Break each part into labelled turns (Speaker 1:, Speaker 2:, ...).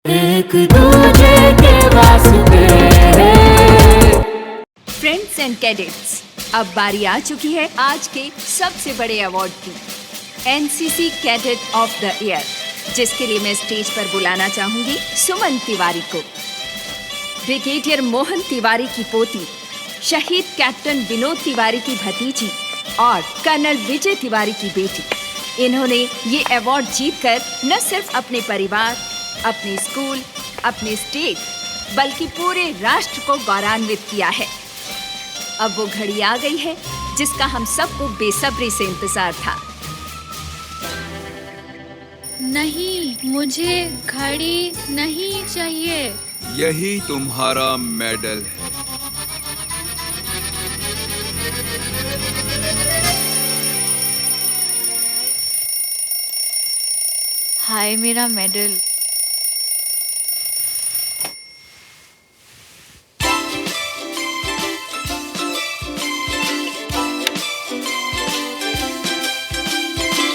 Speaker 1: एक दूजे के वास्ते।
Speaker 2: फ्रेंड्स एंड कैडेट्स, अब बारी आ चुकी है आज के सबसे बड़े अवार्ड की, NCC cadet of the year, जिसके लिए मैं स्टेज पर बुलाना चाहूंगी सुमन तिवारी को। ब्रिगेडियर मोहन तिवारी की पोती, शहीद कैप्टन विनोद तिवारी की भतीजी और कर्नल विजय तिवारी की बेटी। इन्होंने ये अवार्ड जीतकर न सिर्फ अपने परिवार, अपने स्कूल, अपने स्टेट, बल्कि पूरे राष्ट्र को गौरवान्वित किया है। अब वो घड़ी आ गई है जिसका हम सबको बेसब्री से इंतजार था।
Speaker 3: नहीं, मुझे घड़ी नहीं चाहिए।
Speaker 4: यही तुम्हारा मेडल है।
Speaker 3: हाय मेरा medal.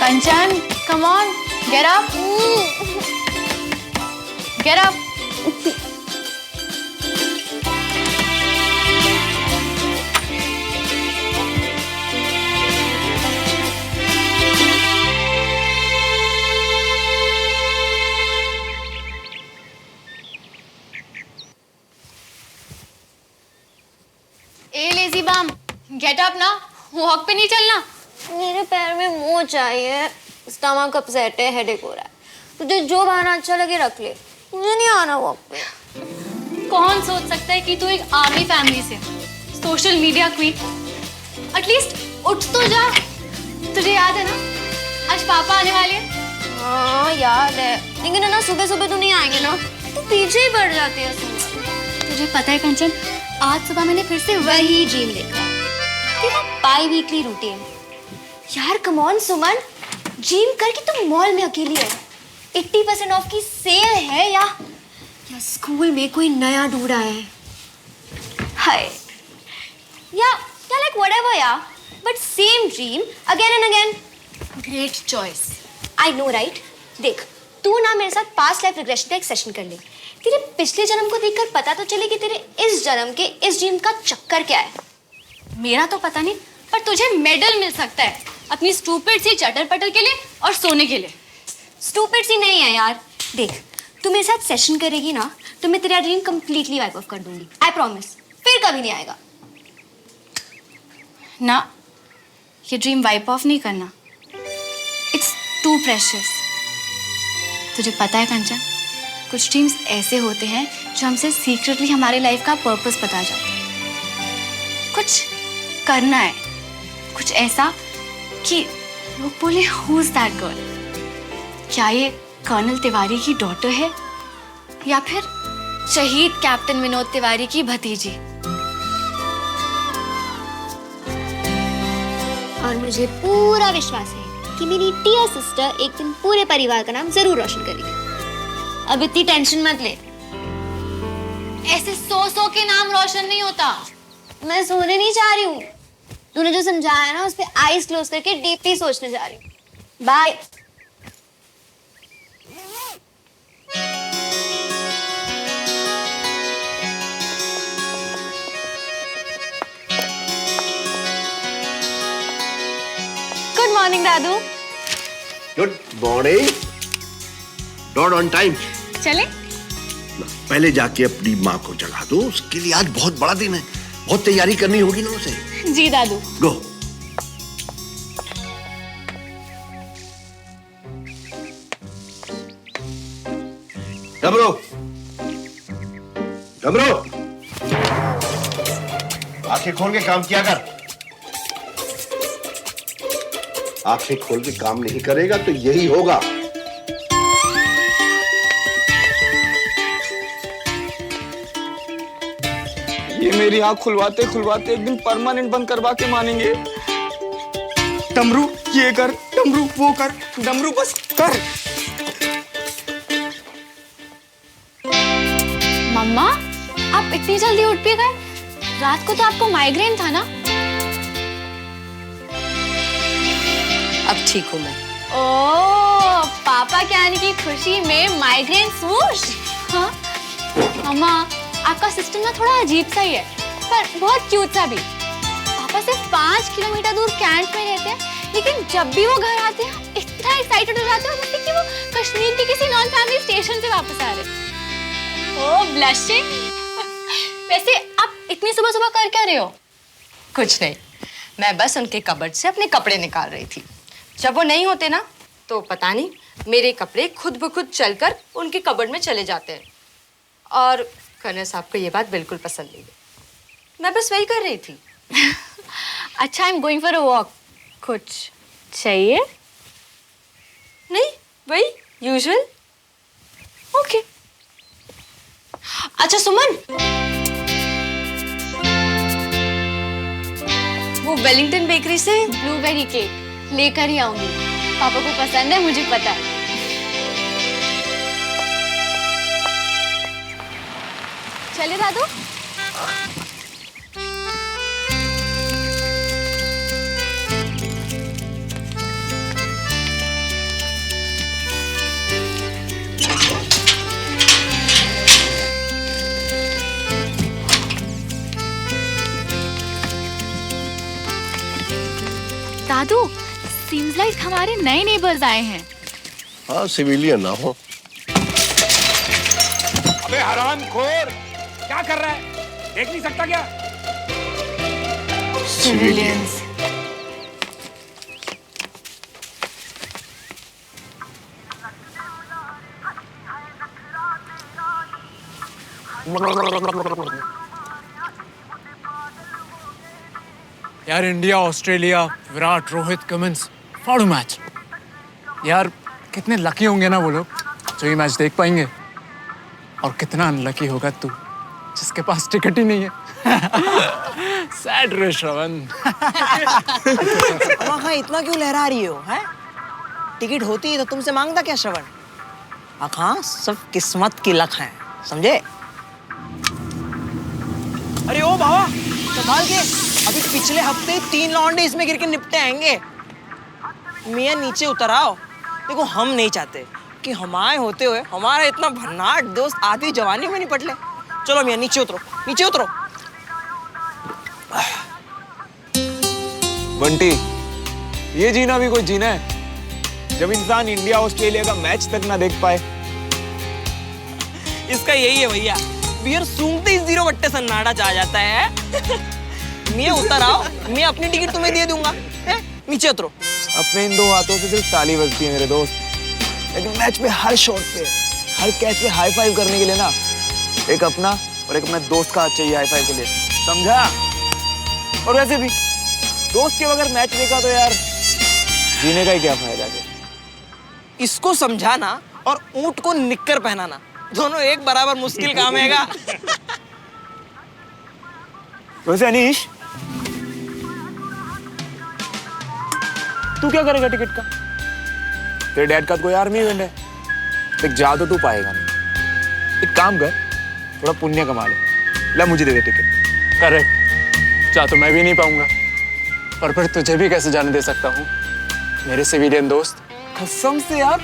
Speaker 3: Kanchan, come on, get up. Get up. A lazy bomb, get up ना, वॉक पे नहीं चलना।
Speaker 5: मेरे पैर में मोच आई है, स्टमक अपसेट है, हेडेक हो रहा है। तुझे जो बहाना अच्छा लगे रख ले, मुझे नहीं आना वॉक पे।
Speaker 3: कौन सोच सकता है कि तू एक आर्मी फैमिली से, सोशल मीडिया क्वीन। एटलीस्ट उठ तो जा। तुझे याद है ना आज पापा आने वाले हैं?
Speaker 5: हाँ याद है, लेकिन है ना सुबह सुबह तो नहीं आएंगे ना, तो पीछे ही पड़ जाती है।
Speaker 3: तुझे पता है कंचन, आज सुबह मैंने फिर से
Speaker 5: वही ड्रीम देखा, तेरा बाई वीकली रूटीन। यार कम ऑन सुमन, ड्रीम करके तुम मॉल में अकेली है, 80% ऑफ की सेल है, या स्कूल में कोई नया ढूंढा है। हाय या लाइक व्हाटएवर या, but same dream again and again.
Speaker 3: Great choice.
Speaker 5: I know right. देख तू ना मेरे साथ पास्ट लाइफ रिग्रेशन का एक सेशन कर ले, तेरे पिछले जन्म को देखकर पता तो चले कि तेरे इस जन्म के इस ड्रीम का चक्कर क्या है।
Speaker 3: मेरा तो पता नहीं, पर तुझे मेडल मिल सकता है अपनी स्टूपिड सी चटर पटर के लिए और सोने के लिए।
Speaker 5: स्टूपिड सी नहीं है यार। देख तू मेरे साथ सेशन करेगी ना, तो मैं तेरा ड्रीम कंप्लीटली वाइप ऑफ कर दूंगी, आई प्रॉमिस। फिर कभी नहीं आएगा
Speaker 3: ना, ये ड्रीम वाइप ऑफ नहीं करना। It's too precious. तुझे पता है कंचन, कुछ ड्रीम्स ऐसे होते हैं जो हमसे सीक्रेटली हमारे लाइफ का पर्पस बता जाते हैं। कुछ करना है, कुछ ऐसा कि लोग बोले हु इज दैट गर्ल। क्या ये कर्नल तिवारी की डॉटर है या फिर शहीद कैप्टन विनोद तिवारी की भतीजी?
Speaker 5: और मुझे पूरा विश्वास है कि मेरी डियर सिस्टर एक दिन पूरे परिवार का नाम जरूर रोशन करेगी। अब इतनी टेंशन मत ले।
Speaker 3: ऐसे सौ के नाम रोशन नहीं होता।
Speaker 5: मैं सोने नहीं चाह रही हूँ, तूने जो समझाया ना उस पे आईज क्लोज करके डीपली सोचने जा रही हूँ। बाय। गुड मॉर्निंग दादू।
Speaker 6: Good morning. Not on time.
Speaker 3: चले?
Speaker 6: पहले जाके अपनी माँ को जगा दो, उसके लिए आज बहुत बड़ा दिन है, बहुत तैयारी करनी होगी ना उसे।
Speaker 3: जी दादू।
Speaker 6: गो। डमरू, डमरू, आंखें खोल के काम किया कर। आंखें खोल के काम नहीं करेगा तो यही होगा।
Speaker 7: ये मेरी आँख खुलवाते खुलवाते एक दिन परमानेंट बंद करवा के मानेंगे। डमरू ये कर, डमरू वो कर, डमरू बस कर।
Speaker 3: मम्मा, आप इतनी जल्दी उठ भी गए? रात को तो आपको माइग्रेन था ना?
Speaker 8: अब ठीक हूँ मैं।
Speaker 3: ओह, पापा के आने की खुशी में माइग्रेन स्वूश। हाँ मामा, आपका सिस्टम ना थोड़ा अजीब सा ही है, पर बहुत क्यूट सा भी। पापा सिर्फ 5 किलोमीटर दूर कैंट में रहते हैं, लेकिन जब भी वो घर आते हैं इतना एक्साइटेड हो जाते हैं जैसे कि वो कश्मीर के किसी नॉन फैमिली स्टेशन से वापस आ रहे। ओह ब्लशिंग। वैसे आप इतनी सुबह सुबह कर क्या रहे हो?
Speaker 8: कुछ नहीं, मैं बस उनके कबर्ड से अपने कपड़े निकाल रही थी। जब वो नहीं होते ना तो पता नहीं मेरे कपड़े खुद ब खुद चलकर उनके कबर्ड में चले जाते हैं। और कर्नल साहब को ये बात बिल्कुल पसंद नहीं है। मैं बस वही कर रही थी।
Speaker 3: अच्छा, I am going for a walk. कुछ चाहिए?
Speaker 8: नहीं, वही यूजुअल।
Speaker 3: ओके।
Speaker 8: अच्छा सुमन, वो वेलिंगटन बेकरी से
Speaker 3: ब्लूबेरी केक लेकर ही आऊंगी। पापा को पसंद है, मुझे पता है। चले दादू। दादू, सीम्स लाइक हमारे नए नेबर्स आए हैं।
Speaker 6: हाँ, सिविलियन ना हो।
Speaker 9: अबे हरामखोर, क्या कर रहा है? देख नहीं सकता क्या?
Speaker 6: सिविलियंस।
Speaker 10: यार India Australia, Virat, Rohit, Cummins, फाड़ू मैच। यार कितने लकी होंगे ना वो लोग जो ये मैच देख पाएंगे, और कितना अनलकी होगा तू जिसके पास टिकट ही नहीं है। सैड रे श्रवण।
Speaker 11: हाँ, इतना क्यों लहरा रही हो? हैं? टिकट होती तो तुमसे मांगता क्या श्रवण? हाँ, सब किस्मत की लक है, समझे? अरे ओ बाबा, संभाल के। अभी पिछले हफ्ते 3 लौंडे इसमें गिर के निपटे आएंगे। मियाँ नीचे उतर आओ। देखो, हम नहीं चाहते कि हमारे होते हुए हमारा इतना भन्नाट दोस्त आधी जवानी में निपट ले। चलो मियाँ, नीचे उतरो, नीचे उतरो।
Speaker 7: बंटी, ये जीना भी कोई जीना है जब इंसान इंडिया ऑस्ट्रेलिया का मैच तक ना देख पाए।
Speaker 11: इसका यही है भैया, बियर सूंघते ही 0 बट्टे सन्नाटा चाह जाता है। मियाँ उतर आओ, मैं अपनी टिकट तुम्हें दे दूंगा। नीचे उतरो।
Speaker 7: अपने इन 2 हाथों से सिर्फ ताली बजती है मेरे दोस्त, लेकिन मैच में हर शॉट पे, हर कैच पे हाई फाइव करने के लिए ना एक अपना और एक अपने दोस्त का हाथ चाहिए हाई फाइव के लिए, समझा? और वैसे भी दोस्त के बगैर मैच देखा तो यार जीने का ही क्या फायदा है?
Speaker 11: इसको समझाना और ऊंट को निक्कर पहनाना दोनों एक बराबर मुश्किल काम हैगा।
Speaker 7: वैसे अनीश, तू क्या करेगा टिकट का? तेरे डैड का तो कोई आर्मी इवेंट है, देख जा तो तू पाएगा नहीं। एक काम कर, थोड़ा पुण्य कमा ले, ला मुझे दे दे टिकट।
Speaker 10: करेक्ट, जा तो मैं भी नहीं पाऊंगा, पर फिर तुझे भी कैसे जाने दे सकता हूँ मेरे सिविलियन दोस्त।
Speaker 7: कसम से यार,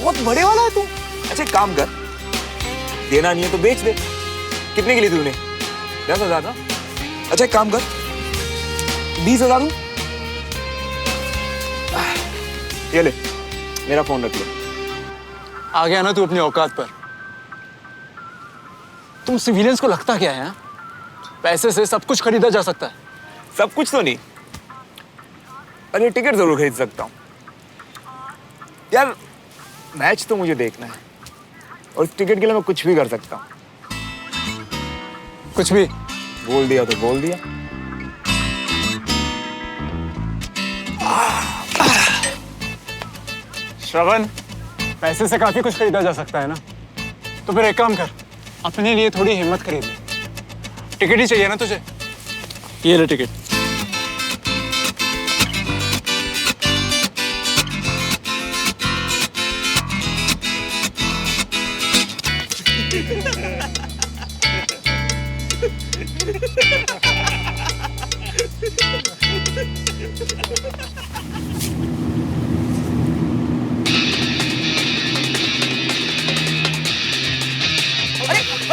Speaker 7: बहुत बड़े वाला है तू। अच्छा एक काम कर, देना नहीं है तो बेच दे। कितने के लिए तूने? 10,000 ना? अच्छा एक काम कर, 20,000 दूं? ये ले, मेरा फोन रख ले।
Speaker 10: आ गया ना तू अपनी औकात पर। तुम सिविलियंस को लगता क्या है? पैसे से सब कुछ खरीदा जा सकता है।
Speaker 7: सब कुछ तो नहीं, पर ये टिकट जरूर खरीद सकता हूँ। यार मैच तो मुझे देखना है, और इस टिकट के लिए मैं कुछ भी कर सकता हूँ।
Speaker 10: कुछ भी
Speaker 7: बोल दिया तो बोल दिया।
Speaker 10: श्रवण, पैसे से काफी कुछ खरीदा जा सकता है ना, तो फिर एक काम कर, अपने लिए थोड़ी हिम्मत खरीद ले। टिकट ही चाहिए ना तुझे? ये ले टिकट।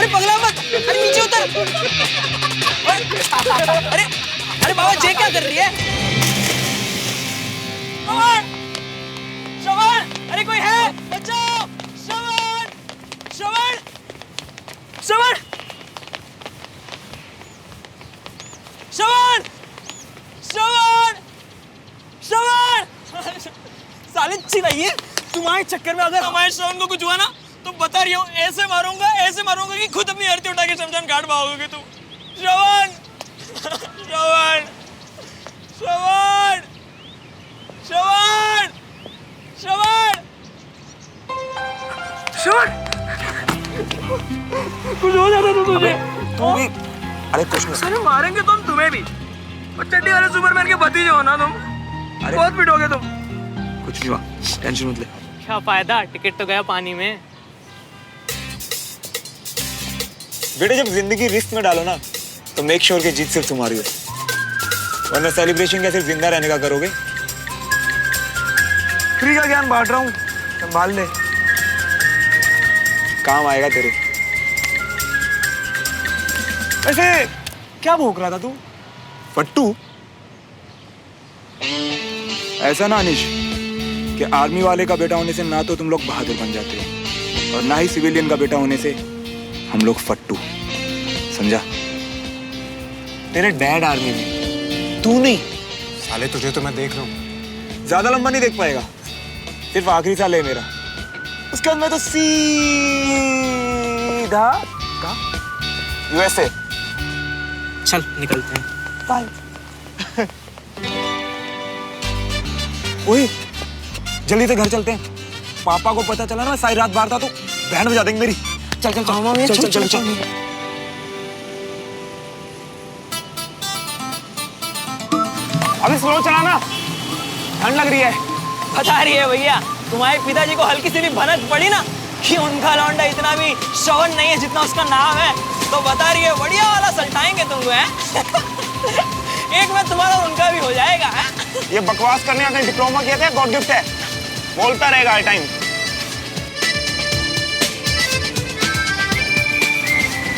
Speaker 11: अरे पगला मत, अरे नीचे उतर। अरे अरे बाबा जे क्या कर रही है? श्रवण, श्रवण, अरे कोई है? बचाओ, श्रवण, श्रवण, श्रवण, श्रवण, श्रवण, श्रवण। साले चिल्लाइए, तुम्हारे चक्कर में अगर हमारे श्रवण को कुछ हुआ ना तो बता रही हूँ ऐसे मारूंगा कि खुद अपनी आरती उठा के शमशान घाट भागोगे तुम। श्रवण, श्रवण, श्रवण, श्रवण, श्रवण, श्रवण, कुछ हो जाता तो तुझे।
Speaker 7: तू भी, अरे कुछ नहीं।
Speaker 11: अरे मारेंगे तो हम तुम्हें भी। और चड्डी वाले सुपरमैन के भतीजे हो ना तुम। बहुत पिटोगे तुम।
Speaker 7: कुछ नहीं हुआ, टेंशन मत ले।
Speaker 11: क्या फायदा, टिकट तो गया पानी में।
Speaker 7: बेटे जब जिंदगी रिस्क में डालो ना तो मेक श्योर कि जीत सिर्फ तुम्हारी हो, वरना सेलिब्रेशन क्या सिर्फ जिंदा रहने का करोगे। फ्री का ज्ञान बांट रहा हूँ, संभाल ले, काम आएगा तेरे। ऐसे क्या भौंक रहा था तू? फट्टू? ऐसा ना अनिश कि आर्मी वाले का बेटा होने से ना तो तुम लोग बहादुर बन जाते हो और ना ही सिविलियन का बेटा होने से हम लोग फट्टू, समझा? तेरे डैड आर्मी में, तू नहीं।
Speaker 10: साले तुझे तो मैं देख रहा हूँ।
Speaker 7: ज्यादा लंबा नहीं देख पाएगा, सिर्फ आखिरी साल है मेरा, उसके बाद मैं तो सीधा यूएसए।
Speaker 11: चल निकलते हैं।
Speaker 7: बाय। ओए जल्दी से घर चलते हैं, पापा को पता चला ना मैं सारी रात बाहर था तो बैंड बजा देंगे मेरी। चल चल चल चल चल चल। अभी स्लो चलाना, ठंड लग रही है।
Speaker 11: बता रही है भैया, तुम्हारे पिताजी को हल्की सी भी भनक पड़ी ना कि उनका लौंडा इतना भी श्रवण नहीं है जितना उसका नाम है, तो बता रही है बढ़िया वाला सल्टाएंगे तुमको है। एक में तुम्हारा उनका भी हो जाएगा है?
Speaker 7: ये बकवास करने का डिप्लोमा किया था, गॉड गिफ्ट है, बोलता रहेगा हर टाइम।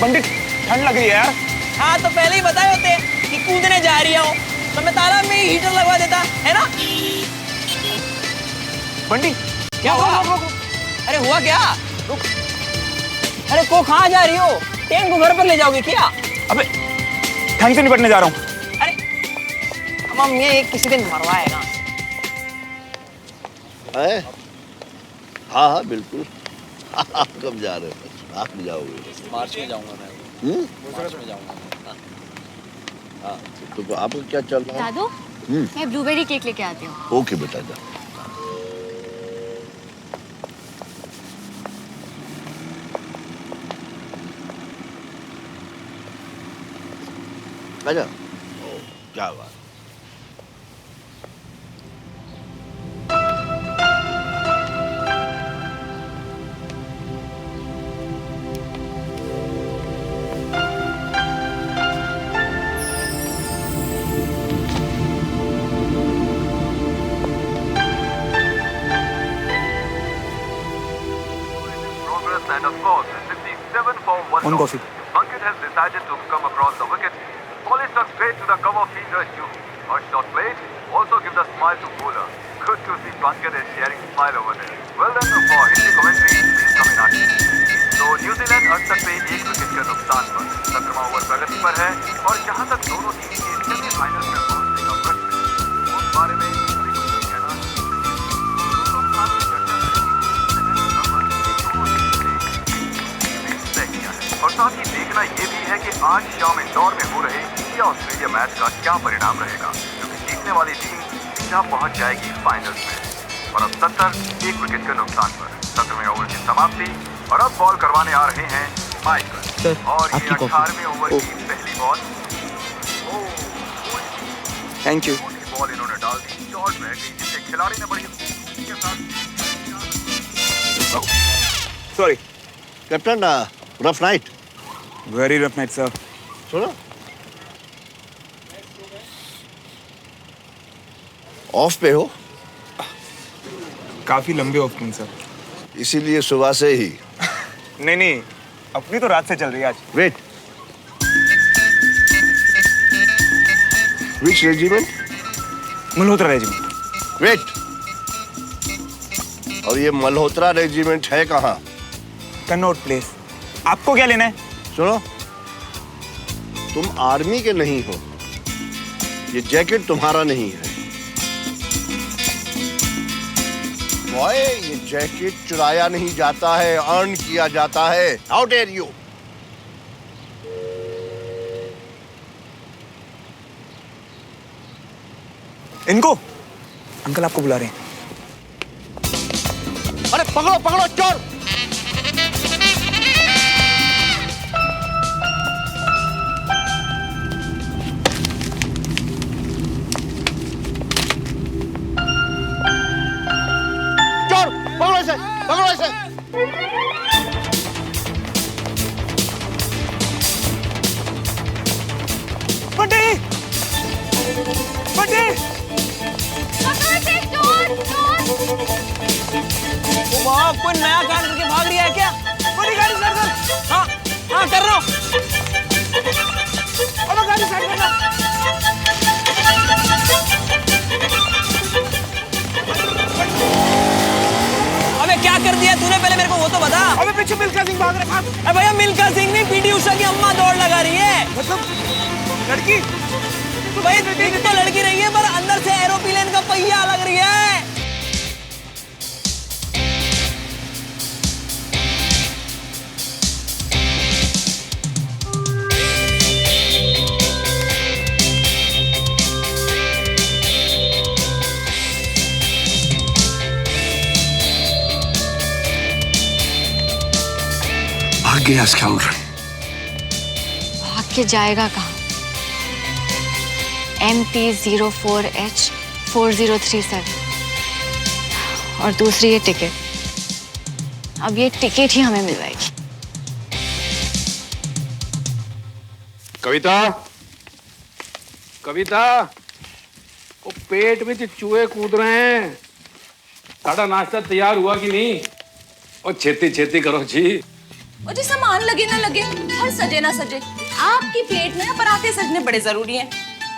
Speaker 7: पंडित ठंड लग रही है यार।
Speaker 11: हाँ तो पहले ही बताए होते कि कूदने जा रही हो तो मैं तालाब में ही हीटर लगवा देता है ना।
Speaker 7: बंटी
Speaker 11: क्या हुआ? अरे हुआ क्या? रुक। अरे को कहाँ जा रही हो? ट्रेन को घर पर ले जाओगे क्या?
Speaker 7: अबे ठंड से निपटने जा रहा हूँ।
Speaker 11: अरे मम्मी एक किसी दिन मरवाएगा।
Speaker 6: हाँ हाँ बिल्कुल। आप कब जा रहे हो? आप जाओगे?
Speaker 12: मार्च में जाऊंगा मैं। मार्च में जाऊंगा।
Speaker 6: हाँ तो आपको क्या चल रहा है?
Speaker 3: दादू मैं ब्लूबेरी केक लेके आती हूँ।
Speaker 6: ओके बेटा जा। आजा। क्या बात।
Speaker 13: And of course, with the 7-for-1
Speaker 7: One coffee.
Speaker 13: Ankit has decided to come across the wicket. Ball is struck straight to the cover fielder Hugh. First shot played, also give the smile to bowler. Good to see Ankit is sharing smile over there. Well done for Hindi commentary, please come in Ankit. तो New Zealand 68 पे 1 wicket के नुकसान पर 17वां over प्रगति पर है और जहां तक दोनों टीम के सेमीफाइनल में पहुंचने का प्रश्न है उस बारे में किसी को कुछ कहना और साथ ही देखना ये भी है कि आज शाम इंदौर में हो रहे इंडिया ऑस्ट्रेलिया मैच का क्या परिणाम रहेगा, क्योंकि जीतने वाली टीम सीधा पहुंच जाएगी फाइनल्स में। और अब 70 1 विकेट के नुकसान पर 17वें ओवर की समाप्ति और अब बॉल करवाने आ रहे हैं माइकल और ये 18वें ओवर की पहली बॉल।
Speaker 7: Thank you.
Speaker 13: बॉल इन्होंने डाल दी, शॉट बह गई जिससे खिलाड़ी ने बड़ी के साथ।
Speaker 7: Sorry
Speaker 6: captain, rough night.
Speaker 7: Very rough night sir.
Speaker 6: सुनो, ऑफ पे हो?
Speaker 7: काफी लंबे ऑफ किंग सर।
Speaker 6: इसीलिए सुबह से ही?
Speaker 7: नहीं, अपनी तो रात से चल रही है आज।
Speaker 6: वेट, विच रेजिमेंट?
Speaker 7: मल्होत्रा रेजिमेंट।
Speaker 6: वेट, और ये मल्होत्रा रेजिमेंट है कहाँ?
Speaker 7: Connaught place. आपको क्या लेना है?
Speaker 6: सुनो, तुम आर्मी के नहीं हो, ये जैकेट तुम्हारा नहीं है। बॉय, ये जैकेट चुराया नहीं जाता है, अर्न किया जाता है। How dare you?
Speaker 7: इनको अंकल आपको बुला रहे हैं।
Speaker 6: अरे पकड़ो पकड़ो चोर! चोर पकड़ो इसे, पकड़ो इसे!
Speaker 11: बंटी! बंटी! वाह, कोई नया कांड करके भाग रही है क्या? बड़ी गाड़ी स्टार्ट कर। हाँ हाँ कर रहा हूँ। अब गाड़ी स्टार्ट करना। अबे क्या कर दिया तूने, पहले मेरे को वो तो बता।
Speaker 9: अबे पीछे मिल्खा सिंह भाग रहा है।
Speaker 11: अरे भैया मिल्खा सिंह नहीं, पीटी उषा की अम्मा दौड़ लगा रही है।
Speaker 9: मतलब लड़की?
Speaker 11: तो भाई दिख तो लड़की रही है पर अंदर से एरोप्लेन का पहिया लग रही है।
Speaker 6: भाग गया स्काउंडर।
Speaker 3: भाग के जाएगा कहाँ? MP04H4037 और दूसरी ये टिकट। अब ये टिकट ही हमें मिलवाएगी।
Speaker 9: कविता, कविता, वो पेट में चूहे कूद रहे हैं। सारा नाश्ता तैयार हुआ कि नहीं? और छेती छेती करो जी।
Speaker 8: और जी सामान लगे ना लगे, हर सजे ना सजे, आपकी प्लेट में पराठे सजने बड़े जरूरी हैं।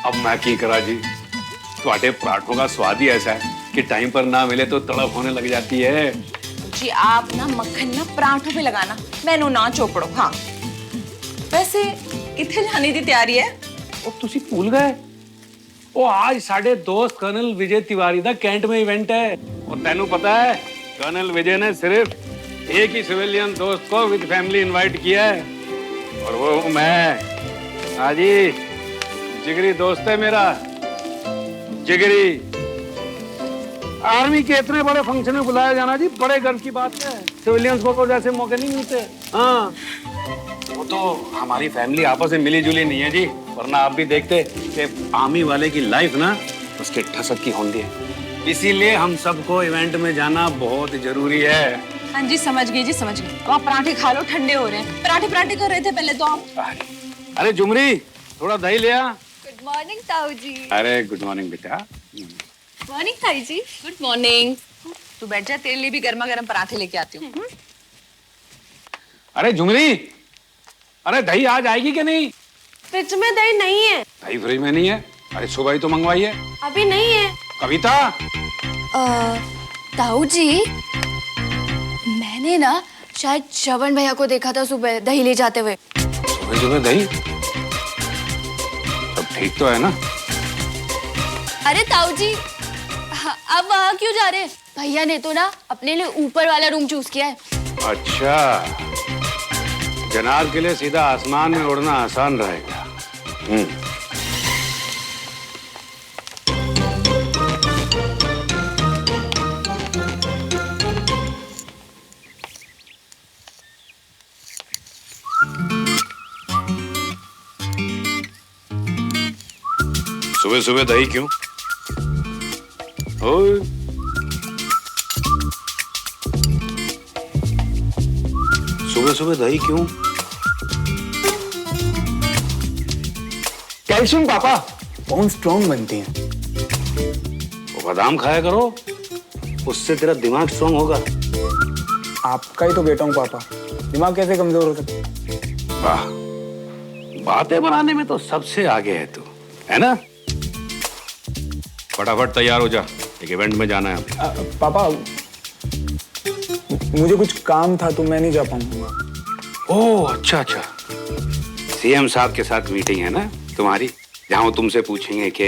Speaker 9: अब मैं की करा जी, तुम्हारे पराठों का स्वाद ही ऐसा है कि टाइम पर ना मिले तो तड़प होने लग जाती है।
Speaker 8: जी आप ना मक्खन ना पराठों पे लगाना, मैनू ना चोपड़ो। हाँ वैसे कितने जाने की तैयारी है?
Speaker 9: ओ तुसी भूल गए, ओ आज साढ़े दोस्त कर्नल विजय तिवारी दा कैंट में इवेंट है। और तेनू पता है कर्नल विजय ने सिर्फ एक ही सिविलियन दोस्त को विद फैमिली इनवाइट किया है, और वो मैं। हाँ जी, जिगरी दोस्त है मेरा, जिगरी। आर्मी के इतने बड़े फंक्शन में बुलाया जाना जी बड़े गर्व की बात है। सिविलियंस को जैसे मौके नहीं मिलते। हाँ, वो तो हमारी फैमिली आपस में मिली जुली नहीं है जी, वरना आप भी देखते कि आर्मी वाले की लाइफ ना उसके ठसक की होती है। इसीलिए हम सबको इवेंट में जाना बहुत जरूरी है।
Speaker 8: हाँ जी समझ गई जी, समझ गई। अब आप पराठे खा लो, ठंडे हो रहे हैं। पराठे पराठे कर रहे थे पहले तो आप।
Speaker 9: अरे जुमरी, थोड़ा दही ले आ।
Speaker 2: गुड मॉर्निंग ताऊ जी।
Speaker 9: अरे गुड मॉर्निंग बेटा।
Speaker 8: मॉर्निंग ताई जी। Good morning. तू बैठ जा, तेरे लिए भी गर्मा गर्म पराठे लेके आती हूँ।
Speaker 9: अरे जुमरी, अरे दही आज आएगी कि नहीं?
Speaker 5: फ्रिज में दही नहीं है।
Speaker 9: दही फ्रिज में नहीं है? अरे सुबह ही तो मंगवाई है।
Speaker 5: अभी नहीं है।
Speaker 9: कविता,
Speaker 3: ताऊ जी, मैंने ना शायद श्रवण भैया को देखा था सुबह दही ले जाते हुए।
Speaker 9: सुबह सुबह दही? सब ठीक तो है ना?
Speaker 3: अरे ताऊ जी, अब वहाँ क्यों जा रहे हैं? भैया ने तो ना अपने लिए ऊपर वाला रूम चूज किया है।
Speaker 9: अच्छा, जनाब के लिए सीधा आसमान में उड़ना आसान रहेगा। सुबह सुबह दही क्यों? ओए, सुबह सुबह दही क्यों?
Speaker 7: कैल्शियम पापा, बोन स्ट्रॉन्ग बनती हैं।
Speaker 9: वो बादाम खाया करो, उससे तेरा दिमाग स्ट्रॉन्ग होगा।
Speaker 7: आपका ही तो बेटा हूँ पापा,
Speaker 10: दिमाग कैसे कमजोर हो सकता है?
Speaker 9: वाह, बातें बनाने में तो सबसे आगे है तू, है ना? फटाफट तैयार हो जा, एक इवेंट में जाना है।
Speaker 10: पापा मुझे कुछ काम था तो मैं नहीं जा पाऊंगा।
Speaker 9: ओह अच्छा अच्छा, सीएम साहब के साथ मीटिंग है ना तुम्हारी, जहाँ वो तुमसे पूछेंगे कि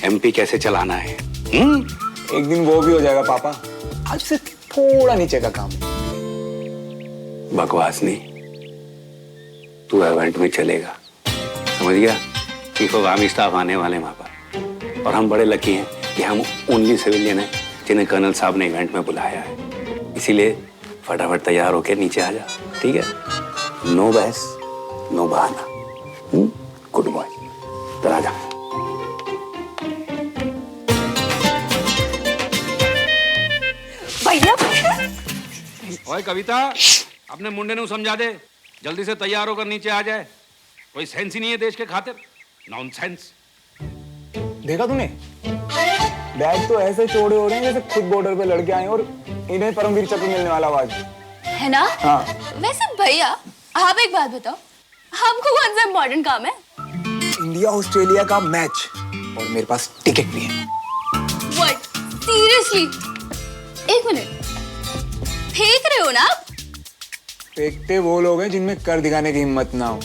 Speaker 9: एमपी कैसे चलाना है।
Speaker 10: एक दिन वो भी हो जाएगा पापा, आज से थोड़ा नीचे का काम।
Speaker 9: बकवास नहीं, तू इवेंट में चलेगा, समझ गया? चीफ ऑफ आर्मी स्टाफ आने वाले वहां पर, और हम बड़े लकी हैं कि हम ओनली सिविलियन हैं जिन्हें कर्नल साहब ने इवेंट में बुलाया है। इसीलिए फटाफट तैयार होकर नीचे आ जा, ठीक है? नो बहस, नो बहाना। गुड बॉय, चला जा।
Speaker 5: भैया
Speaker 9: ओए कविता, अपने मुंडे ने समझा दे, जल्दी से तैयार होकर नीचे आ जाए। कोई सेंस ही नहीं है देश के खातिर, नॉनसेंस।
Speaker 10: देखा तूने? बैग तो ऐसे चौड़े हो रहे हैं जैसे खुद बॉर्डर पे लड़के आए और इन्हें परमवीर चक्र मिलने वाला आज
Speaker 3: है ना?
Speaker 10: हाँ।
Speaker 3: वैसे भैया आप एक बात बताओ, हमको कौन सा इम्पोर्टेंट काम है?
Speaker 10: इंडिया ऑस्ट्रेलिया का मैच, और मेरे पास टिकट भी है।
Speaker 3: What? Seriously? एक मिनट, फेंक रहे हो ना आप?
Speaker 10: फेंकते वो लोग हैं जिनमें कर दिखाने की हिम्मत ना हो।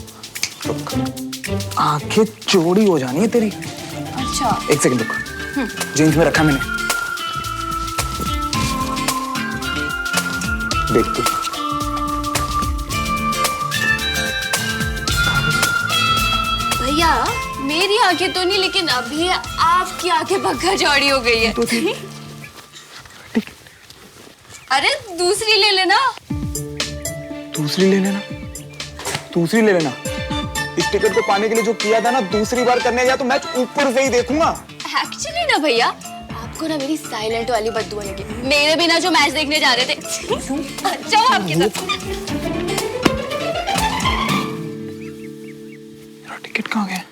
Speaker 10: आंखें चौड़ी हो जानी है तेरी।
Speaker 3: अच्छा,
Speaker 10: एक सेकंड रुक, जीन्स में रखा मैंने, देख तू।
Speaker 3: भैया मेरी आंखें तो नहीं, लेकिन अभी आपकी आंखें पक्का चौड़ी हो गई है। अरे दूसरी ले लेना।
Speaker 10: दूसरी ले लेना? दूसरी ले लेना? इस टिकट को पाने के लिए जो किया था ना, दूसरी बार करने गया तो मैच ऊपर से ही देखूंगा।
Speaker 3: एक्चुअली ना भैया, आपको ना मेरी साइलेंट वाली बददुआ लगी, मेरे बिना जो मैच देखने जा रहे थे। अच्छा आपके साथ।
Speaker 10: टिकट कहाँ गया?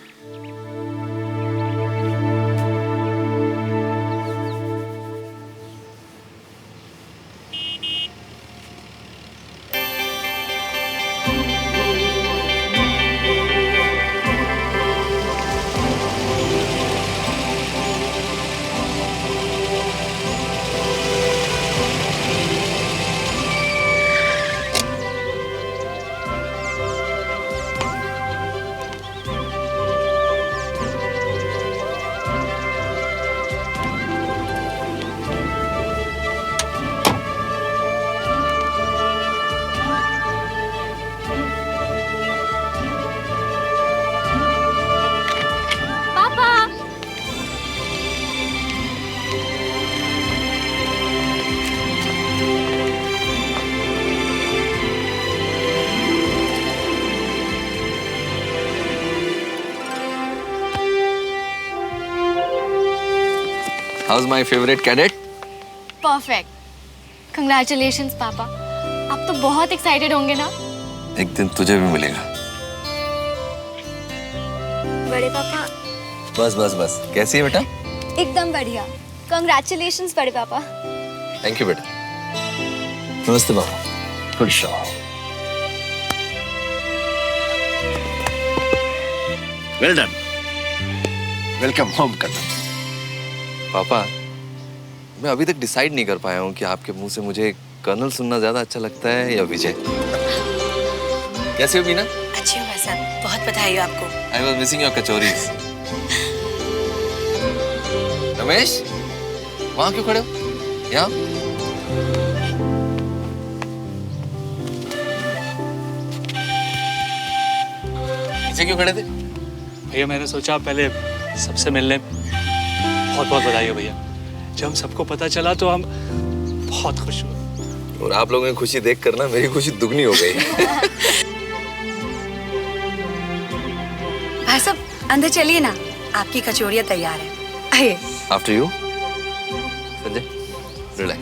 Speaker 12: How's my favorite cadet?
Speaker 3: Perfect, congratulations पापा। आप तो बहुत एक्साइटेड होंगे ना?
Speaker 12: एक दिन तुझे भी मिलेगा।
Speaker 5: बड़े पापा
Speaker 12: बस बस बस, कैसी है बेटा?
Speaker 5: एकदम बढ़िया। कंग्रेचुलेशंस बड़े पापा।
Speaker 12: थैंक यू बेटा। नमस्ते बाबा। Good shot.
Speaker 6: Well done. Welcome home Kadam.
Speaker 12: पापा, मैं अभी तक डिसाइड नहीं कर पाया हूँ कि आपके मुंह से मुझे कर्नल सुनना ज्यादा अच्छा लगता है या विजय। कैसे हो मीना?
Speaker 14: अच्छी हूँ भाई साहब, बहुत बधाई हो आपको।
Speaker 12: I was missing your kachoris. Ramesh, वहाँ क्यों खड़े हो? यहाँ? पीछे क्यों खड़े थे?
Speaker 10: भैया मैंने सोचा पहले सबसे मिलने। बहुत बहुत बधाई हो भैया। जब हम सबको पता चला तो हम बहुत खुश हुए।
Speaker 12: और आप लोगों की खुशी देख कर ना मेरी खुशी दुगनी हो गई।
Speaker 14: भाई साहब अंदर चलिए ना, आपकी कचौरियाँ तैयार है। आइए।
Speaker 12: After you, Sanjay, relax.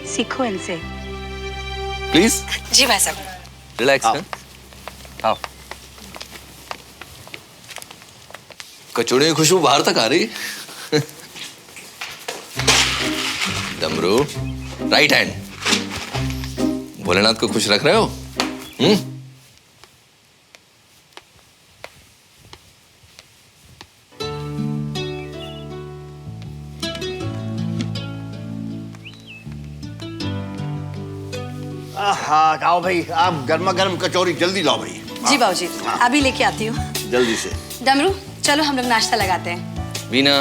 Speaker 14: सीखो इनसे।
Speaker 12: Please.
Speaker 14: जी भाई साहब।
Speaker 12: Relax, हाँ? आओ। कचौड़ी की खुशबू बाहर तक आ रही। डमरू, राइट हैंड। भोलेनाथ को खुश रख रहे हो?
Speaker 6: हाँ आओ भाई, आप गर्मा गर्म कचौरी जल्दी लाओ भाई।
Speaker 14: जी बाबूजी, अभी लेके आती हूँ।
Speaker 6: जल्दी से।
Speaker 14: डमरू, चलो हम लोग नाश्ता लगाते हैं।
Speaker 12: वीना,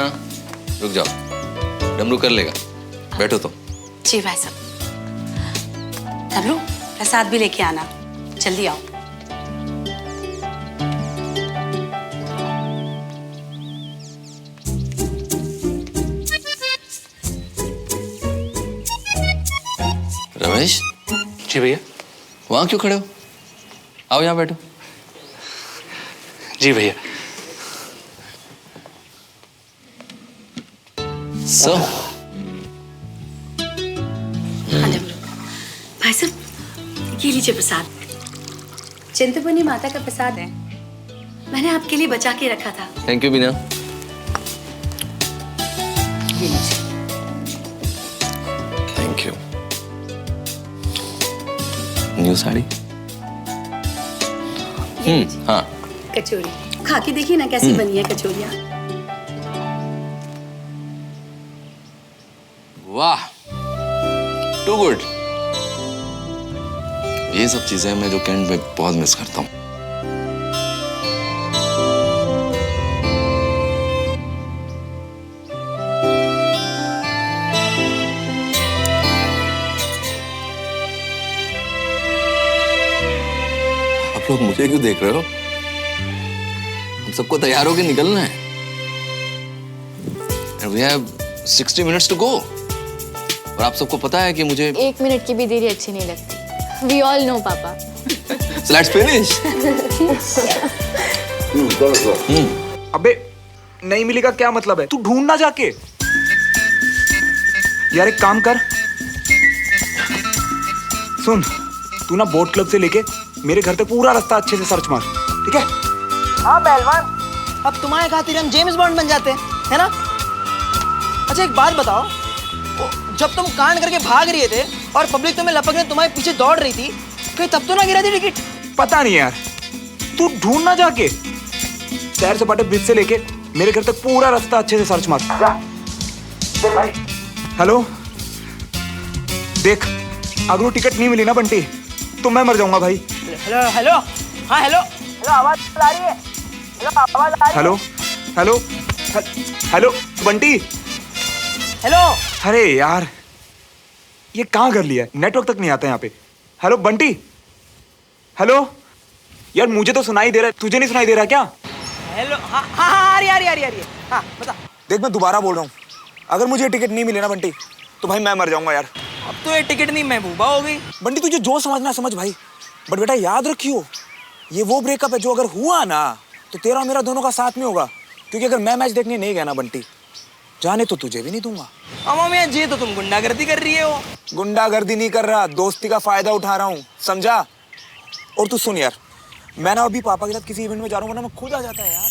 Speaker 12: रुक जाओ, डमरू कर लेगा, बैठो तो।
Speaker 14: जी भाई साहब। डमरू, प्रसाद भी लेके आना, जल्दी आओ।
Speaker 12: रमेश।
Speaker 10: जी भैया।
Speaker 12: वहां क्यों खड़े हो? आओ यहाँ बैठो।
Speaker 10: जी भैया।
Speaker 14: हाँ डमरू, भाई साहब ये लीजिए प्रसाद। चिंतपूर्णी माता का प्रसाद है, मैंने आपके लिए बचा के रखा था।
Speaker 12: थैंक यू बीना।
Speaker 14: ये लीजिए।
Speaker 12: Thank you. न्यू साड़ी? हाँ।
Speaker 14: कचौरी खा के देखिए ना कैसी बनी है कचौरियाँ।
Speaker 12: वाह, टू गुड। ये सब चीजें मैं जो कैंट में बहुत मिस करता हूँ। आप लोग मुझे क्यों देख रहे हो? हम सबको तैयार होके निकलना है। And we have 60 minutes to go. और आप सबको पता है कि मुझे
Speaker 5: 1 मिनट की भी देरी अच्छी नहीं लगती। We all know, पापा।
Speaker 12: So let's finish.
Speaker 7: अबे नहीं मिली का क्या मतलब है? तू ढूंढ ना जाके। यार एक काम कर, सुन, तू ना बोट क्लब से लेके मेरे घर तक पूरा रास्ता अच्छे से सर्च मार, ठीक है?
Speaker 11: हाँ पहलवान, अब तुम्हारे खातिर हम जेम्स बॉन्ड बन जाते हैं, है ना? अच्छा एक बात बताओ, जब तुम कांड करके भाग रहे थे और पब्लिक तुम्हें लपकने तुम्हारे पीछे दौड़ रही थी, कहीं तब तो ना गिरा थी टिकट?
Speaker 7: पता नहीं यार, तू ढूंढ ना जाके। सैर सपाटे ब्रिज से लेके मेरे घर तक पूरा रास्ता अच्छे से सर्च मार। हेलो, देख, अगर वो टिकट नहीं मिली ना बंटी, तो मैं मर जाऊंगा भाई।
Speaker 11: हेलो हेलो, हाँ हेलो हेलो, आवाज आ रही है? हेलो आवाज आ रही है?
Speaker 7: Hello hello hello Bunty.
Speaker 11: Hello.
Speaker 7: अरे यार, ये कहाँ कर लिया? नेटवर्क तक नहीं आता यहाँ पे। हेलो बंटी, हेलो यार, मुझे तो सुनाई दे रहा है, तुझे नहीं सुनाई दे रहा क्या?
Speaker 11: हेलो, हाँ हाँ हाँ, आ रही है, हाँ बता।
Speaker 7: देख मैं दोबारा बोल रहा हूँ, अगर मुझे टिकट नहीं मिले ना बंटी, तो भाई मैं मर जाऊंगा यार।
Speaker 11: अब तो ये टिकट नहीं महबूबा हो गई।
Speaker 7: बंटी तुझे जो समझना समझ भाई, बट बेटा याद रखियो, ये वो ब्रेकअप है जो अगर हुआ ना तो तेरा और मेरा दोनों का साथ में होगा। क्योंकि अगर मैं मैच देखने नहीं गया ना बंटी, जाने तो तुझे भी नहीं दूंगा।
Speaker 11: अम्मा मैं जी तो तुम गुंडागर्दी कर रही हो।
Speaker 7: गुंडागर्दी नहीं कर रहा, दोस्ती का फायदा उठा रहा हूँ, समझा? और तू सुन यार, मैं ना अभी पापा के साथ किसी इवेंट में जा रहा हूँ, वरना मैं खुद आ जाता है यार।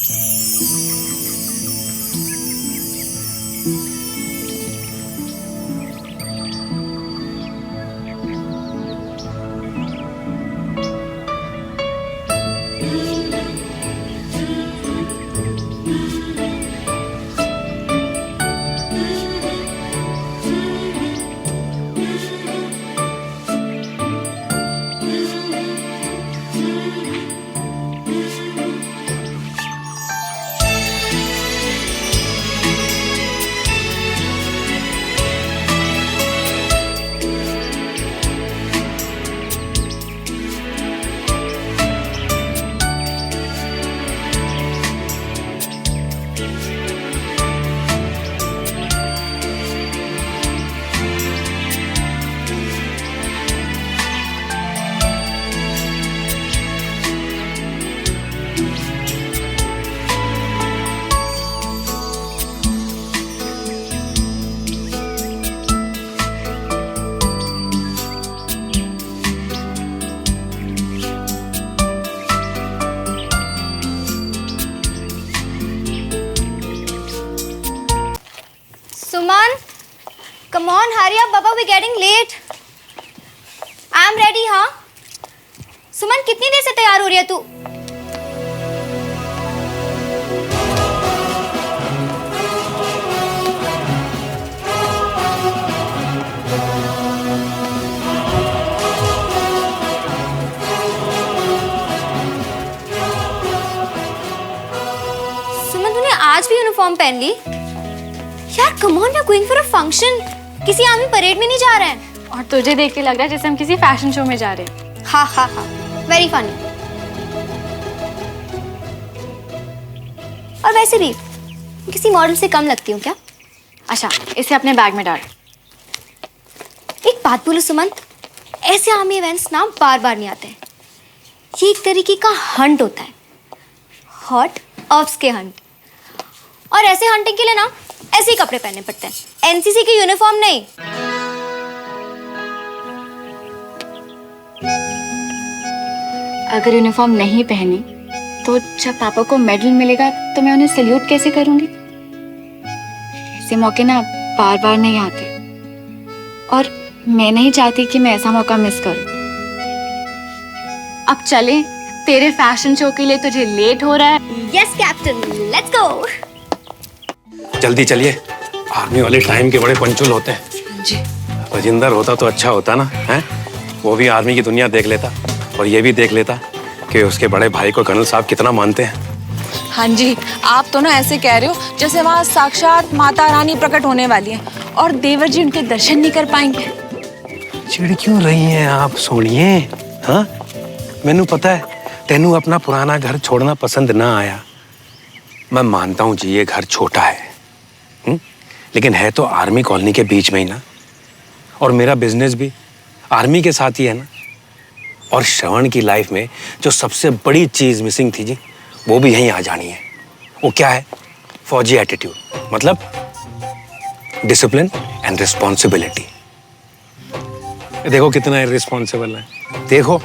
Speaker 5: Suman, come on, hurry up, Baba, we're getting late. I'm ready, huh? सुमन कितनी देर से तैयार हो रही है तू? सुमन तूने आज भी यूनिफॉर्म पहन ली? यार come on, we are going for a function. किसी आर्मी परेड में नहीं जा रहे हैं।
Speaker 3: और तुझे देख के लग रहा है जैसे हम किसी फैशन शो में जा रहे हैं।
Speaker 5: हाँ हाँ हाँ, वेरी फनी। और वैसे भी किसी मॉडल से कम लगती हूँ क्या?
Speaker 3: अच्छा, इसे अपने बैग में डाल।
Speaker 5: एक बात बोलो सुमन, ऐसे आर्मी इवेंट्स ना बार बार नहीं आते। ये एक तरीके का हंट होता है, हॉट ऑप्स के हंट। और ऐसे हंटिंग के लिए ना ऐसे ही कपड़े पहनने पड़ते हैं, एनसीसी की यूनिफॉर्म नहीं।
Speaker 3: अगर यूनिफॉर्म नहीं पहनी तो जब पापा को मेडल मिलेगा तो मैं उन्हें सल्यूट कैसे करूंगी? ऐसे मौके ना बार बार नहीं आते और मैं नहीं चाहती कि मैं ऐसा मौका मिस करूं। अब चले, तेरे फैशन शो के लिए तुझे लेट हो रहा है।
Speaker 5: Yes captain, let's go.
Speaker 9: जल्दी चलिए, आर्मी वाले टाइम के बड़े पंचुल होते हैं
Speaker 14: जी।
Speaker 9: राजिंदर होता तो अच्छा होता ना, हैं? वो भी आर्मी की दुनिया देख लेता और ये भी देख लेता कि उसके बड़े भाई को कर्नल साहब कितना मानते हैं।
Speaker 14: हाँ जी, आप तो ना ऐसे कह रहे हो जैसे वहाँ साक्षात माता रानी प्रकट होने वाली है और देवर जी उनके दर्शन नहीं कर पाएंगे।
Speaker 9: चिड़ क्यों रही हैं आप सोनिए? हाँ, मैनू पता है तेनू अपना पुराना घर छोड़ना पसंद ना आया। मैं मानता हूँ जी ये घर छोटा है, लेकिन है तो आर्मी कॉलोनी के बीच में ही ना, और मेरा बिजनेस भी आर्मी के साथ ही है ना। और श्रवण की लाइफ में जो सबसे बड़ी चीज मिसिंग थी जी, वो भी यहीं आ जानी है। वो क्या है? फौजी एटीट्यूड, मतलब डिसिप्लिन एंड रिस्पॉन्सिबिलिटी। देखो कितना इररिस्पॉन्सिबल है, देखो।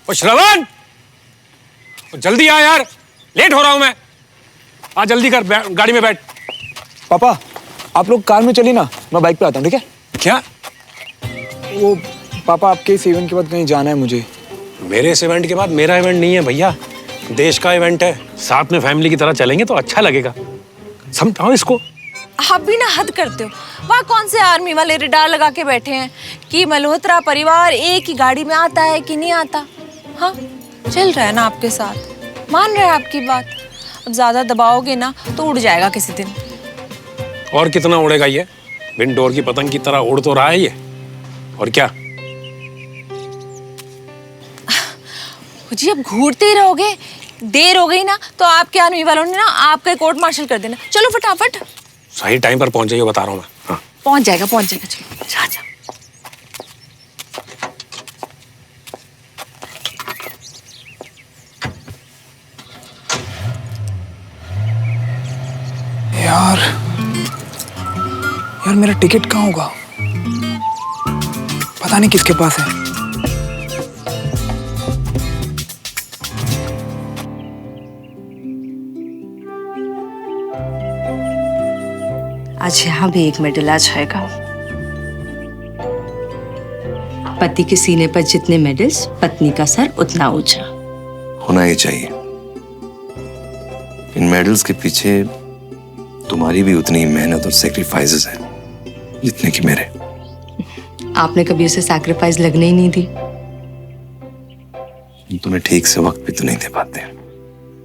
Speaker 9: ओ श्रवण, जल्दी आ यार, लेट हो रहा हूं मैं। आ जल्दी कर, गाड़ी में बैठ।
Speaker 7: पापा आप लोग कार में चलिए ना, मैं बाइक पे आता हूँ, ठीक है?
Speaker 9: क्या?
Speaker 7: वो पापा आपके इस इवेंट के बाद कहीं जाना है मुझे।
Speaker 9: मेरे इस इवेंट के बाद? मेरा इवेंट नहीं है भैया, देश का इवेंट है। साथ में फैमिली की तरह चलेंगे तो अच्छा लगेगा, समझाओ इसको।
Speaker 14: आप भी ना हद करते हो। वहाँ कौन से आर्मी वाले रिडार लगा के बैठे हैं कि मल्होत्रा परिवार एक ही गाड़ी में आता है कि नहीं आता? हाँ, चल रहा है ना आपके साथ, मान रहा है आपकी बात। अब ज्यादा दबाओगे ना तो उड़ जाएगा किसी दिन।
Speaker 9: और कितना उड़ेगा ये? विंड डोर की पतंग की तरह उड़ तो रहा है ये, और क्या?
Speaker 14: जी अब घूरते ही रहोगे, देर हो गई ना तो आपके आर्मी वालों ने ना आपका कोर्ट मार्शल कर देना। चलो फटाफट।
Speaker 9: सही टाइम पर पहुंच जाइए, बता रहा हूँ मैं। हाँ।
Speaker 14: पहुंच जाएगा, पहुंच जाएगा। चलो जा जा।
Speaker 7: यार मेरा टिकट कहाँ होगा? पता नहीं किसके पास है।
Speaker 15: आज यहाँ भी एक मेडल आ जाएगा। पति के सीने पर जितने मेडल्स, पत्नी का सर उतना ऊंचा
Speaker 12: होना ही चाहिए। इन मेडल्स के पीछे तुम्हारी भी उतनी ही मेहनत और सैक्रिफाइसेस हैं जितने कि मेरे।
Speaker 15: आपने कभी उसे सैक्रिफाइस लगने ही नहीं दी।
Speaker 12: तुम्हें ठीक से वक्त भी तो नहीं दे पाते।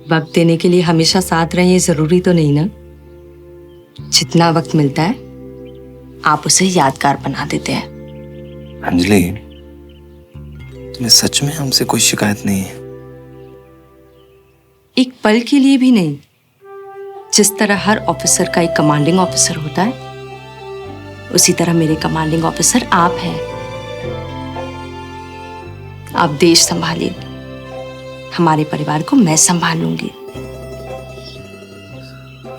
Speaker 15: वक्त देने के लिए हमेशा साथ रहें ये जरूरी तो नहीं ना। जितना वक्त मिलता है आप उसे यादगार बना देते हैं।
Speaker 12: अंजलि, तुम्हें सच में हमसे कोई शिकायत नहीं है?
Speaker 15: एक पल के लिए भी नहीं। जिस तरह हर ऑफिसर का एक कमांडिंग ऑफिसर होता है, उसी तरह मेरे कमांडिंग ऑफिसर आप हैं। आप देश संभालिए, हमारे परिवार को मैं संभालूंगी।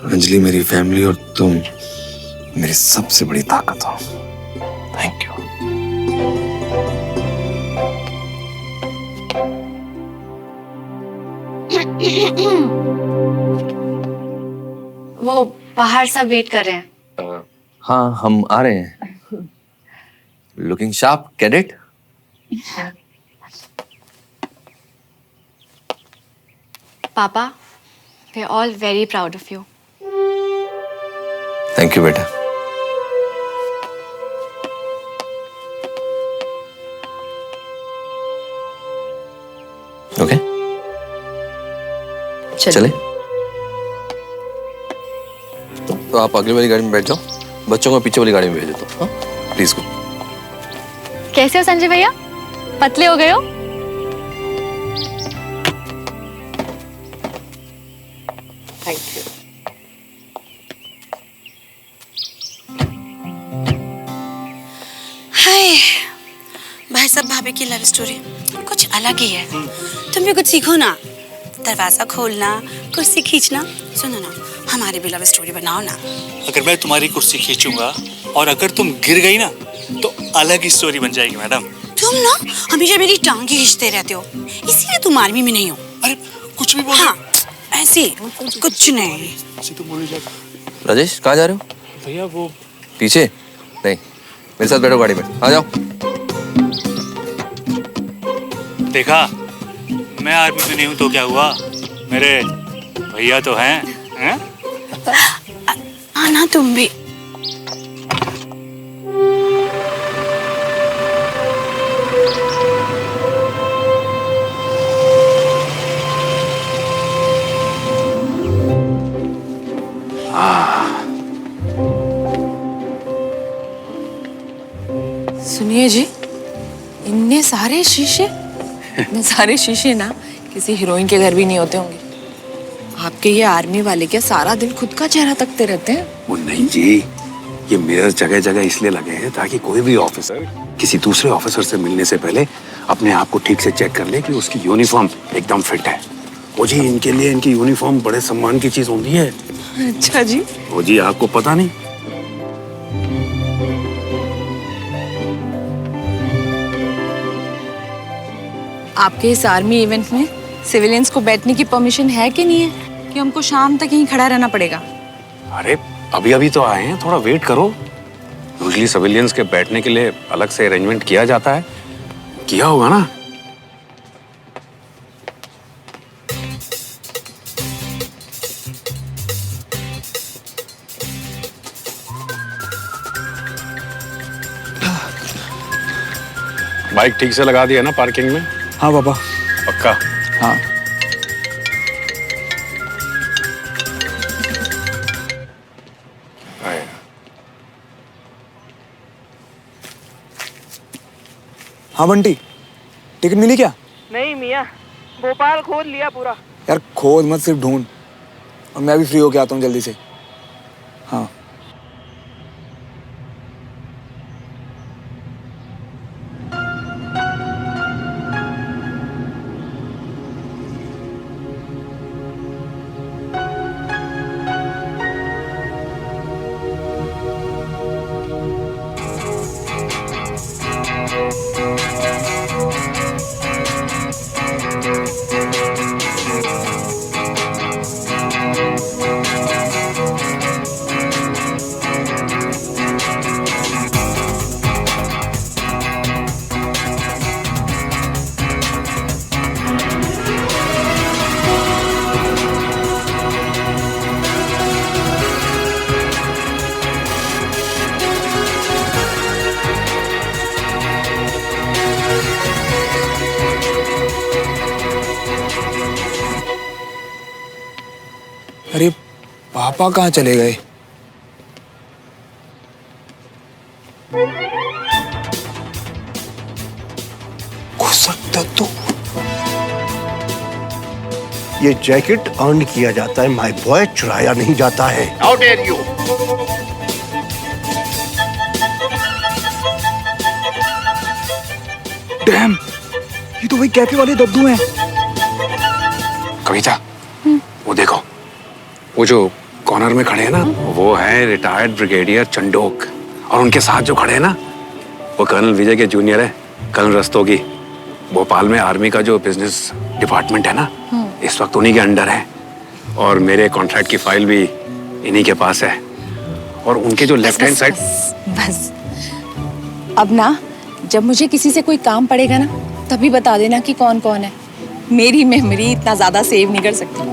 Speaker 12: अंजलि, मेरी फैमिली और तुम मेरी सबसे बड़ी ताकत हो। Thank you.
Speaker 3: वो बाहर सब वेट कर रहे हैं।
Speaker 12: हाँ, हम आ रहे हैं। Looking sharp cadet.
Speaker 3: पापा, we are all very proud of you.
Speaker 12: Thank you बेटा। ओके चले। तो आप अगली वाली गाड़ी में बैठ जाओ, बच्चों को पीछे वाली गाड़ी में भेज देता हूँ। Please go.
Speaker 3: कैसे हो संजय भैया? पतले हो गए हो?
Speaker 8: Thank you.
Speaker 16: हाय भाई साहब, भाभी की लव स्टोरी कुछ अलग ही है। तुम भी कुछ सीखो ना, दरवाजा खोलना, कुर्सी खींचना। सुनो ना, हमारी भी लव स्टोरी बनाओ ना।
Speaker 17: अगर मैं तुम्हारी कुर्सी खींचूंगा और अगर तुम गिर गई ना तो अलग ही स्टोरी बन जाएगी मैडम।
Speaker 16: तुम ना हमेशा मेरी टांग खींचते रहते हो, इसीलिए तुम आर्मी में नहीं हो।
Speaker 17: अरे कुछ भी बोल।
Speaker 16: हाँ ऐसे कुछ नहीं।
Speaker 12: राजेश कहाँ जा रहे हो?
Speaker 17: भैया वो
Speaker 12: पीछे नहीं, मेरे साथ बैठो गाड़ी में, आ जाओ।
Speaker 17: देखा, मैं आर्मी में नहीं हूँ तो क्या हुआ, मेरे भैया तो हैं।
Speaker 16: आना तुम भी।
Speaker 14: सुनिए जी, इतने सारे शीशे, इतने सारे शीशे ना किसी हीरोइन के घर भी नहीं होते होंगे। आपके ये आर्मी वाले क्या सारा दिन खुद का चेहरा तकते रहते हैं?
Speaker 9: वो नहीं जी, ये मिरर जगह जगह इसलिए लगे हैं ताकि कोई भी ऑफिसर किसी दूसरे ऑफिसर से मिलने से पहले अपने आप को ठीक से चेक कर ले कि उसकी यूनिफॉर्म एकदम फिट है। वो जी, इनके लिए इनकी यूनिफॉर्म बड़े सम्मान की चीज होती है।
Speaker 14: अच्छा जी।
Speaker 9: वो जी, आपको पता नहीं?
Speaker 14: आपके इस आर्मी इवेंट में सिविलियंस को बैठने की परमिशन है कि नहीं है, कि हमको शाम तक यहीं खड़ा रहना पड़ेगा?
Speaker 9: अरे अभी अभी तो आए हैं, थोड़ा वेट करो। यूजुअली सिविलियंस के बैठने के लिए अलग से अरेंजमेंट किया जाता है, किया होगा ना? बाइक ठीक से लगा दिया ना पार्किंग में?
Speaker 10: हाँ पापा।
Speaker 9: पक्का?
Speaker 10: हाँ।
Speaker 7: हाँ बंटी, टिकट मिली क्या?
Speaker 11: नहीं मियाँ, भोपाल खोद लिया पूरा।
Speaker 7: यार खोद मत, सिर्फ ढूंढ। और मैं भी फ्री होके आता हूँ जल्दी से। हाँ। अरे पापा कहाँ चले गए?
Speaker 6: तो ये जैकेट अर्न किया जाता है माय बॉय, चुराया नहीं जाता है। How dare you!
Speaker 9: डैम, ये तो वही कैफे वाले दद्दू हैं। कविता, वो देखो, वो जो कॉर्नर में खड़े हैं ना, वो है रिटायर्ड ब्रिगेडियर चंडोक, और उनके साथ जो खड़े हैं ना, वो कर्नल विजय के जूनियर है, कर्नल रस्तोगी। भोपाल में आर्मी का जो बिजनेस डिपार्टमेंट है ना, इस वक्त उन्हीं के अंडर है, और मेरे कॉन्ट्रैक्ट की फाइल भी इन्हीं के पास है। और उनके जो लेफ्ट हैंड साइड,
Speaker 14: बस अब ना जब मुझे किसी से कोई काम पड़ेगा ना, तभी बता देना कि कौन कौन है। मेरी मेमोरी इतना ज्यादा सेव नहीं कर सकती।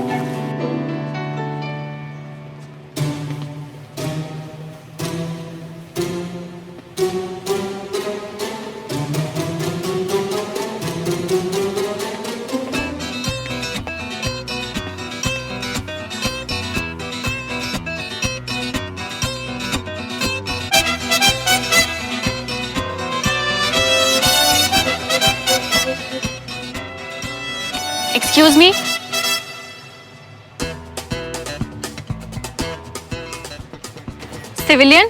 Speaker 3: एक्सक्यूज मी, सिविलियन,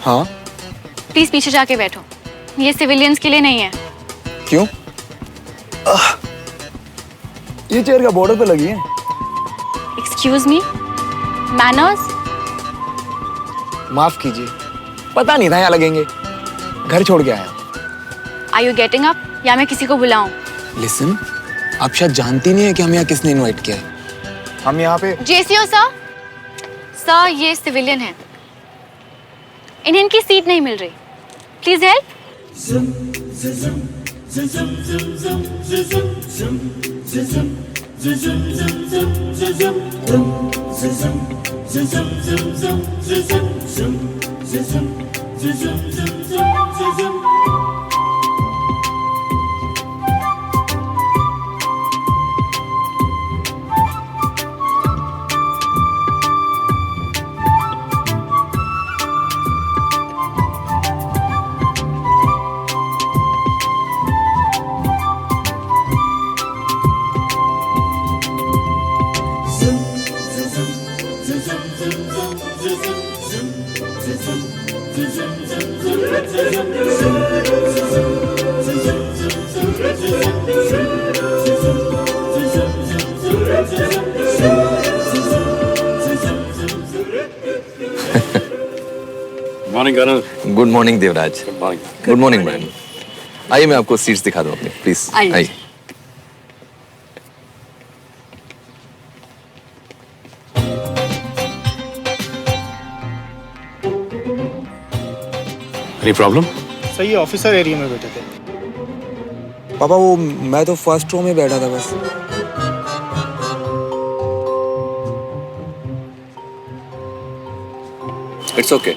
Speaker 10: हाँ
Speaker 3: प्लीज पीछे जाके बैठो। ये सिविलियंस के लिए नहीं है।
Speaker 10: क्यों?
Speaker 7: ये चेयर का बॉर्डर पे लगी है।
Speaker 3: Excuse me, manners.
Speaker 7: माफ कीजिए, पता नहीं था यहाँ लगेंगे, घर छोड़ के आया।
Speaker 3: आर यू गेटिंग अप या मैं किसी को बुलाऊं?
Speaker 10: लिसन, आप शायद जानती नहीं है कि हमें यहाँ किसने इनवाइट किया है।
Speaker 7: हम यहाँ पे
Speaker 3: जेसीओ सर। सर, ये सिविलियन है, इन्हें इनकी सीट नहीं मिल रही, please help.
Speaker 9: Morning colonel.
Speaker 12: Good morning Devraj. Good morning ma'am. आइए मैं आपको सीट्स दिखा दूं अपनी, प्लीज आइए।
Speaker 9: Any problem?
Speaker 11: सही है, ऑफिसर एरिया में बैठे थे।
Speaker 10: पापा वो मैं तो फर्स्ट रो में बैठा था बस।
Speaker 12: It's okay.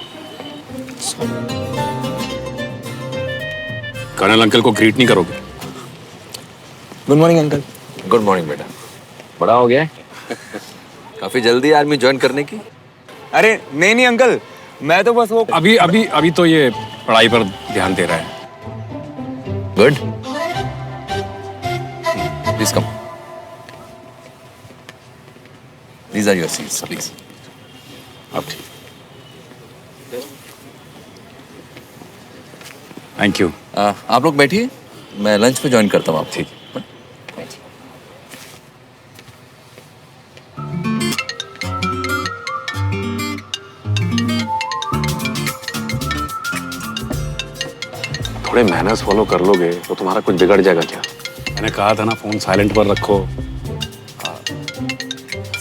Speaker 9: कर्नल अंकल को ग्रीट नहीं करोगे?
Speaker 10: Good morning uncle.
Speaker 12: Good morning बेटा। बड़ा हो गया है? काफी जल्दी आर्मी ज्वाइन करने की?
Speaker 10: अरे नहीं नहीं अंकल, मैं तो बस वो
Speaker 9: अभी तो ये पढ़ाई पर ध्यान दे रहा है।
Speaker 12: Good. Please come. These are your seats, please.
Speaker 9: Okay. Thank you.
Speaker 12: आप लोग बैठिए, मैं लंच पे ज्वाइन करता हूँ आप। ठीक।
Speaker 9: थोड़े मैनर्स फॉलो कर लोगे तो तुम्हारा कुछ बिगड़ जाएगा क्या? मैंने कहा था ना फोन साइलेंट पर रखो।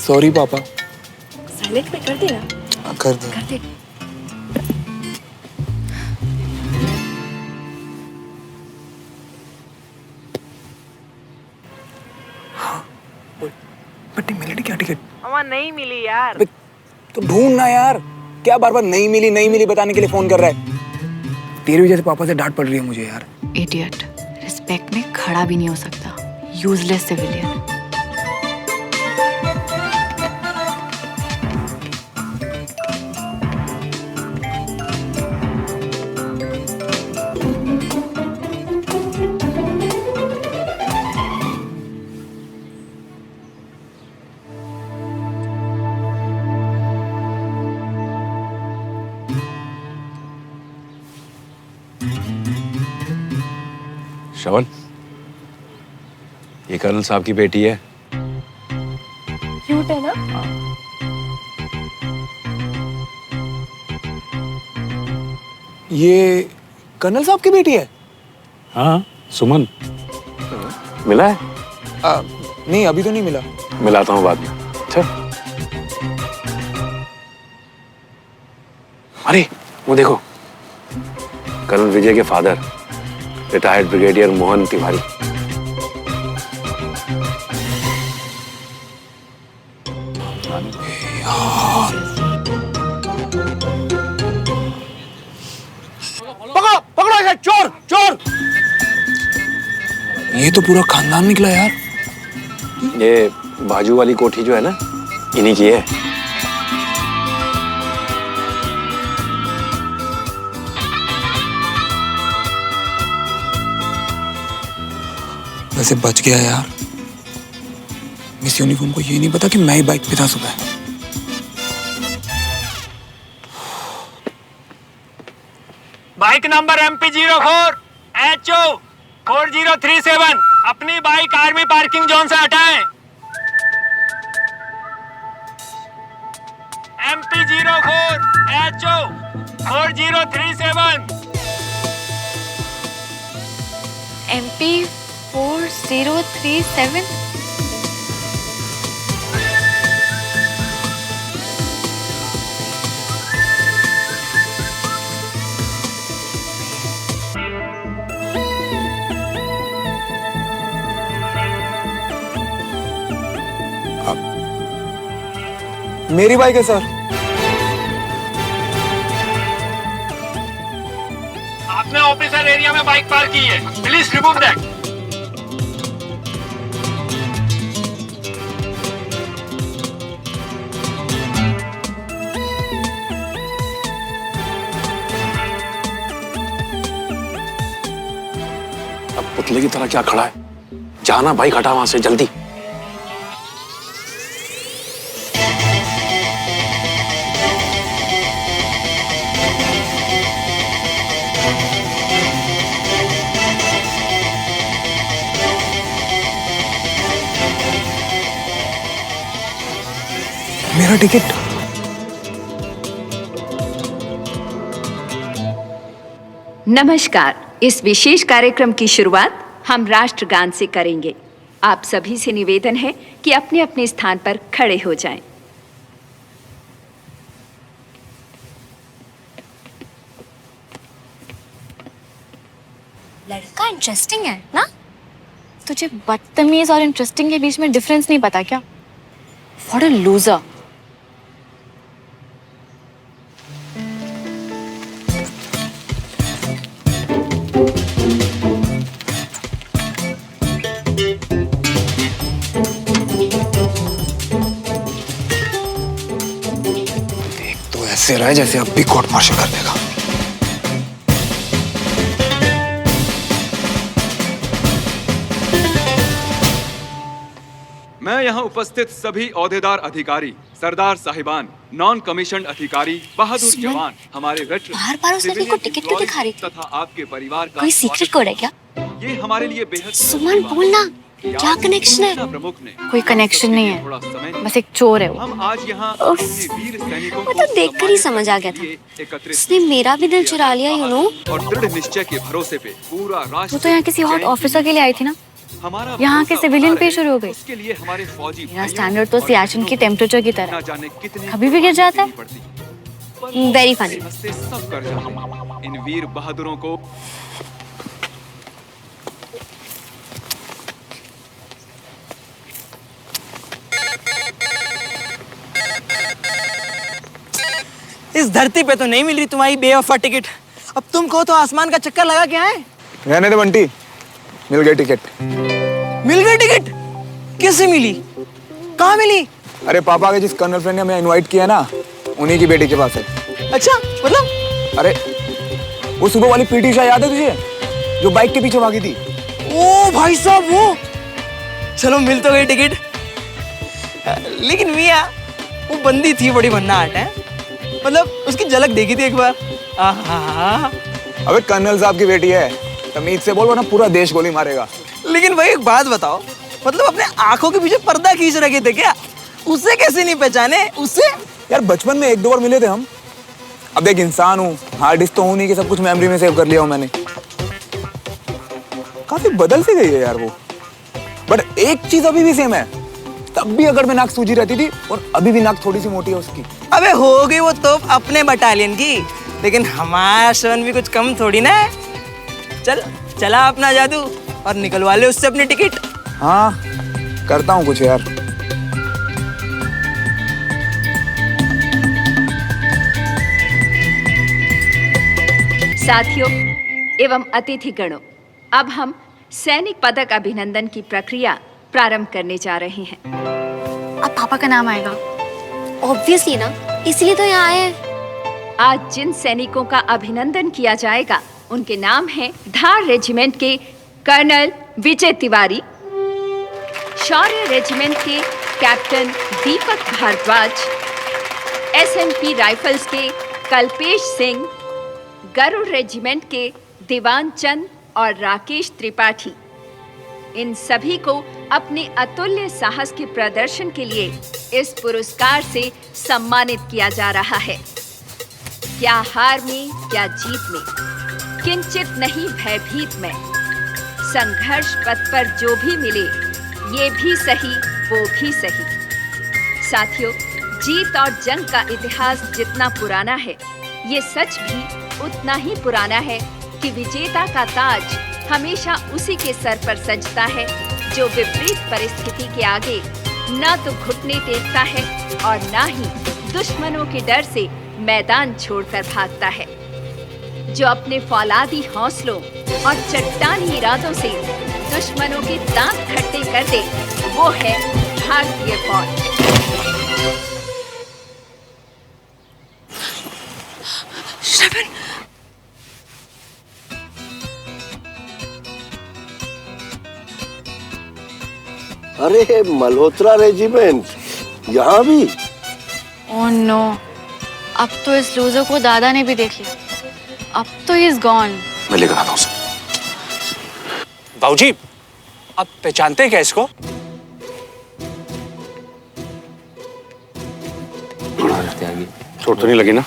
Speaker 10: सॉरी पापा।
Speaker 14: साइलेंट पे कर देना।
Speaker 10: कर दे।
Speaker 14: कर दे।
Speaker 10: बट मिली क्या टिकट?
Speaker 11: हमारा नहीं मिली यार।
Speaker 10: तो ढूंढ ना यार, क्या बार बार नहीं मिली बताने के लिए फोन कर रहा है? तेरी वजह से पापा से डांट पड़ रही है मुझे यार।
Speaker 3: इडियट, रिस्पेक्ट में खड़ा भी नहीं हो सकता, यूजलेस सिविलियन।
Speaker 9: श्रवण, ये कर्नल साहब की बेटी है।
Speaker 14: क्यूट है ना?
Speaker 10: ये कर्नल साहब की बेटी है?
Speaker 9: हाँ, सुमन। मिला है?
Speaker 10: नहीं, अभी तो नहीं मिला।
Speaker 9: मिलाता हूँ बाद में। अच्छा। अरे वो देखो, कर्नल विजय के father, retired brigadier Mohan Tiwari.
Speaker 10: पकड़ो पकड़ो इसे, चोर चोर। ये तो पूरा खानदान निकला यार।
Speaker 18: ये बाजू वाली कोठी जो है ना, इन्हीं की है।
Speaker 10: वैसे बच गया यार। मिस यूनिफॉर्म को ये नहीं पता कि मैं ही बाइक पे था सुबह।
Speaker 17: बाइक नंबर MP04 HO 4037 अपनी बाइक आर्मी पार्किंग जोन से हटाएं। MP04 HO 4037
Speaker 3: MP4037।
Speaker 10: मेरी बाइक है सर।
Speaker 17: आपने ऑफिसर एरिया में बाइक पार्क की है, प्लीज रिमूव दैट।
Speaker 18: अब पुतले की तरह क्या खड़ा है? जाना बाइक हटा वहां से जल्दी।
Speaker 10: मेरा टिकट।
Speaker 2: नमस्कार। इस विशेष कार्यक्रम की शुरुआत हम राष्ट्रगान से करेंगे। आप सभी से निवेदन है कि अपने अपने स्थान पर खड़े हो जाएं।
Speaker 3: लड़का इंटरेस्टिंग है ना? तुझे बदतमीज और इंटरेस्टिंग के बीच में डिफरेंस नहीं पता क्या? What a loser।
Speaker 10: तो ऐसे रहा जैसे अब भी कोर्ट मार्शल कर देगा।
Speaker 4: मैं यहाँ उपस्थित सभी ओहदेदार अधिकारी, सरदार साहिबान, नॉन कमीशन्ड अधिकारी, बहादुर जवान, हमारे वेटरन,
Speaker 5: बार-बार उस लड़की को टिकट क्यों दिखा रही थी?
Speaker 4: तथा आपके परिवार का
Speaker 5: कोई सीक्रेट कोड है क्या?
Speaker 4: ये हमारे लिए बेहद
Speaker 5: सुमन बोलना, क्या कनेक्शन है?
Speaker 4: प्रमुख ने
Speaker 3: कोई कनेक्शन नहीं है, बस एक चोर है वो।
Speaker 4: हम आज यहाँ
Speaker 5: उफ,
Speaker 4: अपने वीर सैनिकों
Speaker 5: वो तो देखकर ही समझ आ गया था। उसने मेरा भी दिल चुरा लिया, यू नो।
Speaker 4: और दृढ़ निश्चय के भरोसे पे पूरा राष्ट्र
Speaker 3: वो तो यहाँ किसी हॉट ऑफिसर के लिए आई थी ना, यहाँ के सिविलियन पे शुरू हो गई।
Speaker 4: उसके लिए हमारे फौजी
Speaker 3: मेरा स्टैंडर्ड तो सियाचिन की टेम्परेचर की तरह कभी भी गिर जाता है।
Speaker 5: Very funny.
Speaker 4: सब कर जाते इन वीर बहादुरों को।
Speaker 11: इस धरती पे तो नहीं मिल रही तुम्हारी बेवफा टिकट। अब तुम कहो तो आसमान का चक्कर लगा के आए।
Speaker 10: रहने दे बंटी, मिल गई टिकट।
Speaker 11: मिल गई टिकट? कैसे मिली? कहाँ मिली?
Speaker 10: अरे पापा के जिस कर्नल फ्रेंड ने हमें इनवाइट किया ना, उन्हीं की बेटी के पास है।
Speaker 11: अच्छा, मतलब?
Speaker 10: अरे वो सुबह वाली पीटी उषा याद है तुझे, जो बाइक के पीछे भागी थी?
Speaker 11: ओ भाई साहब, वो। चलो मिल तो गई टिकट, लेकिन मियां वो बंदी थी बड़ी भन्नाट है। मतलब उसकी झलक देखी थी एक बार। आहा।
Speaker 10: अबे कर्नल साहब की बेटी है, तमीज से बोल वरना पूरा देश गोली मारेगा।
Speaker 11: लेकिन भाई एक बात बताओ, मतलब अपने आंखों के पीछे पर्दा खींच रखे थे क्या? उसे कैसे नहीं पहचाने? उससे
Speaker 10: यार बचपन में एक दो बार मिले थे हम। अब एक इंसान हूँ, हार्ड डिस्क तो हूँ नहीं कि सब कुछ मेमोरी में सेव कर लिया हूँ मैंने। काफी बदल सी गई है यार वो, बट एक चीज अभी भी सेम है। तब भी अगर में नाक सूजी रहती थी और अभी भी नाक थोड़ी सी मोटी है उसकी।
Speaker 11: अबे हो गई वो तो अपने बटालियन की, लेकिन हमारा शवन भी कुछ कम थोड़ी ना है। चल चला अपना जादू और निकलवा ले उससे अपनी टिकट।
Speaker 10: हाँ
Speaker 7: करता हूँ कुछ यार।
Speaker 2: साथियों एवं अतिथिगणों, अब हम सैनिक पदक अभिनंदन की प्रक्रिया प्रारंभ करने जा रहे हैं।
Speaker 5: अब पापा का नाम आएगा ऑब्वियसली ना, इसलिए तो यहाँ आए हैं।
Speaker 2: आज जिन सैनिकों का अभिनंदन किया जाएगा उनके नाम हैं धार रेजिमेंट के कर्नल विजय तिवारी, शौर्य रेजिमेंट के कैप्टन दीपक भारद्वाज, एसएमपी राइफल्स के कल्पेश सिंह, गरुड़ रेजिमेंट के दीवान चंद और राकेश त्रिपाठी। इन सभी को अपने अतुल्य साहस के प्रदर्शन के लिए इस पुरस्कार से सम्मानित किया जा रहा है। क्या हार में क्या जीत में, किंचित नहीं भयभीत में, संघर्ष पथ पर जो भी मिले ये भी सही वो भी सही। साथियों, जीत और जंग का इतिहास जितना पुराना है, ये सच भी उतना ही पुराना है कि विजेता का ताज हमेशा उसी के सर पर सजता है जो विपरीत परिस्थिति के आगे न तो घुटने टेकता है और न ही दुश्मनों के डर से मैदान छोड़कर भागता है, जो अपने फौलादी हौसलों और चट्टानी इरादों से दुश्मनों के दांत खट्टे कर दे, वो है भारतीय फौज।
Speaker 14: श्रवण,
Speaker 6: अरे मल्होत्रा रेजिमेंट यहाँ भी?
Speaker 3: ओह नो, अब तो इस लूजर को दादा ने भी देख लिया। अब तो ही इज गॉन।
Speaker 18: मैं लेकर आता हूँ उसे। बाबूजी, आप पहचानते हैं क्या इसको? चोट तो नहीं लगी ना?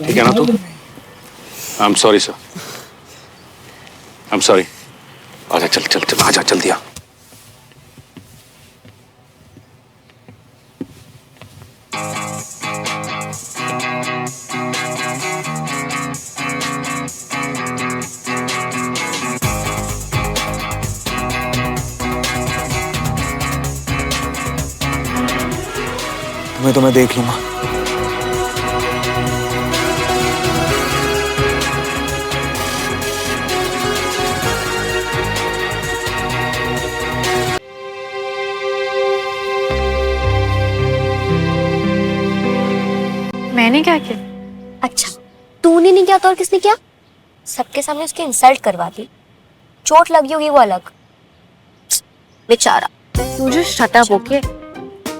Speaker 18: ठीक है ना? तू I am sorry sir, I am sorry. आजा, चल चल चल, आजा जल्दी आ।
Speaker 7: तुम्हें तो मैं देख लूंगा।
Speaker 5: मैंने क्या किया? अच्छा, तूने नहीं किया तो और किसने किया? सबके सामने उसकी इंसल्ट करवा दी। चोट लगी होगी वो अलग, बेचारा।
Speaker 3: तुझे शट अप, ओके?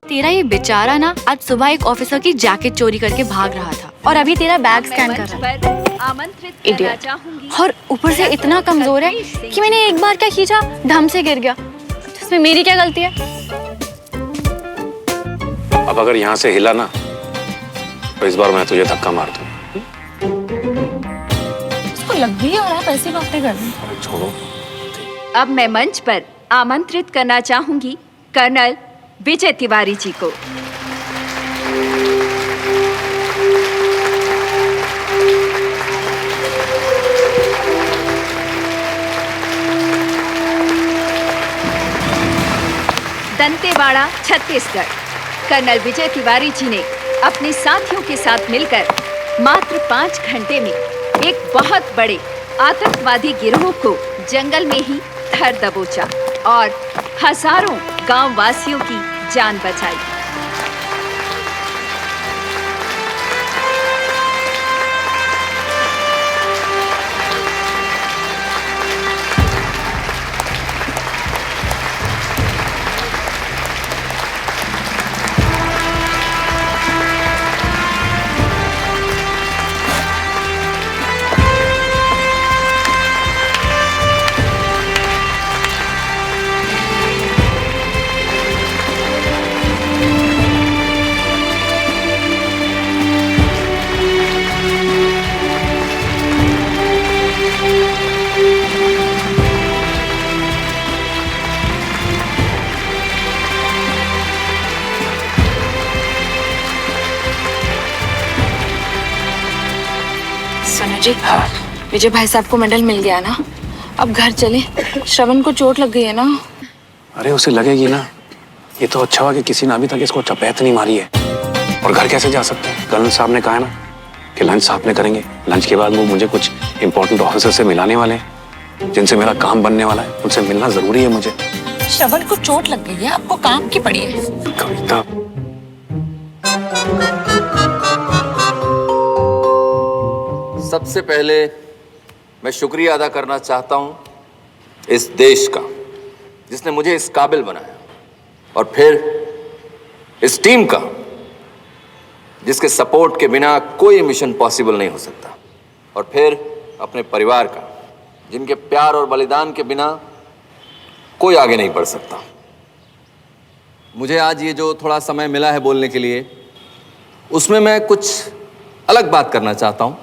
Speaker 3: तेरा ये बेचारा ना आज सुबह एक ऑफिसर की जैकेट चोरी करके भाग रहा था और अभी तेरा बैग स्कैन कर रहा है। इडियट। और ऊपर से इतना कमजोर है कि मैंने एक बार क्या खींचा, धम से गिर गया। तो इसमें मेरी क्या गलती है?
Speaker 18: अब अगर यहाँ से हिला ना तो इस बार मैं तुझे धक्का मार दूं।
Speaker 14: उसको लग भी आ रहा है, ऐसी बातें करनी।
Speaker 18: छोड़ो।
Speaker 2: अब मैं मंच पर आमंत्रित करना चाहूंगी कर्नल विजय तिवारी जी को। दंतेवाड़ा, छत्तीसगढ़। कर्नल विजय तिवारी जी ने अपने साथियों के साथ मिलकर मात्र 5 घंटे में एक बहुत बड़े आतंकवादी गिरोह को जंगल में ही धर दबोचा और हजारों गांव वासियों की जान बचाई।
Speaker 14: जी, विजय भाई साहब को मेडल मिल गया ना, अब घर चले। श्रवण को चोट लग गई है ना।
Speaker 18: अरे उसे लगेगी ना, ये तो अच्छा हुआ कि किसी ने अभी तक इसको चपेट नहीं मारी है। और घर कैसे जा सकते हैं? कर्नल साहब ने कहा है ना कि लंच साथ में करेंगे। लंच के बाद वो मुझे कुछ इंपॉर्टेंट ऑफिसर से मिलाने वाले हैं जिनसे मेरा काम बनने वाला है। उनसे मिलना जरूरी है मुझे।
Speaker 14: श्रवण को चोट लग गई है, आपको काम की पड़ी है।
Speaker 18: कविता,
Speaker 12: सबसे पहले मैं शुक्रिया अदा करना चाहता हूं इस देश का जिसने मुझे इस काबिल बनाया, और फिर इस टीम का जिसके सपोर्ट के बिना कोई मिशन पॉसिबल नहीं हो सकता, और फिर अपने परिवार का जिनके प्यार और बलिदान के बिना कोई आगे नहीं बढ़ सकता। मुझे आज ये जो थोड़ा समय मिला है बोलने के लिए, उसमें मैं कुछ अलग बात करना चाहता हूं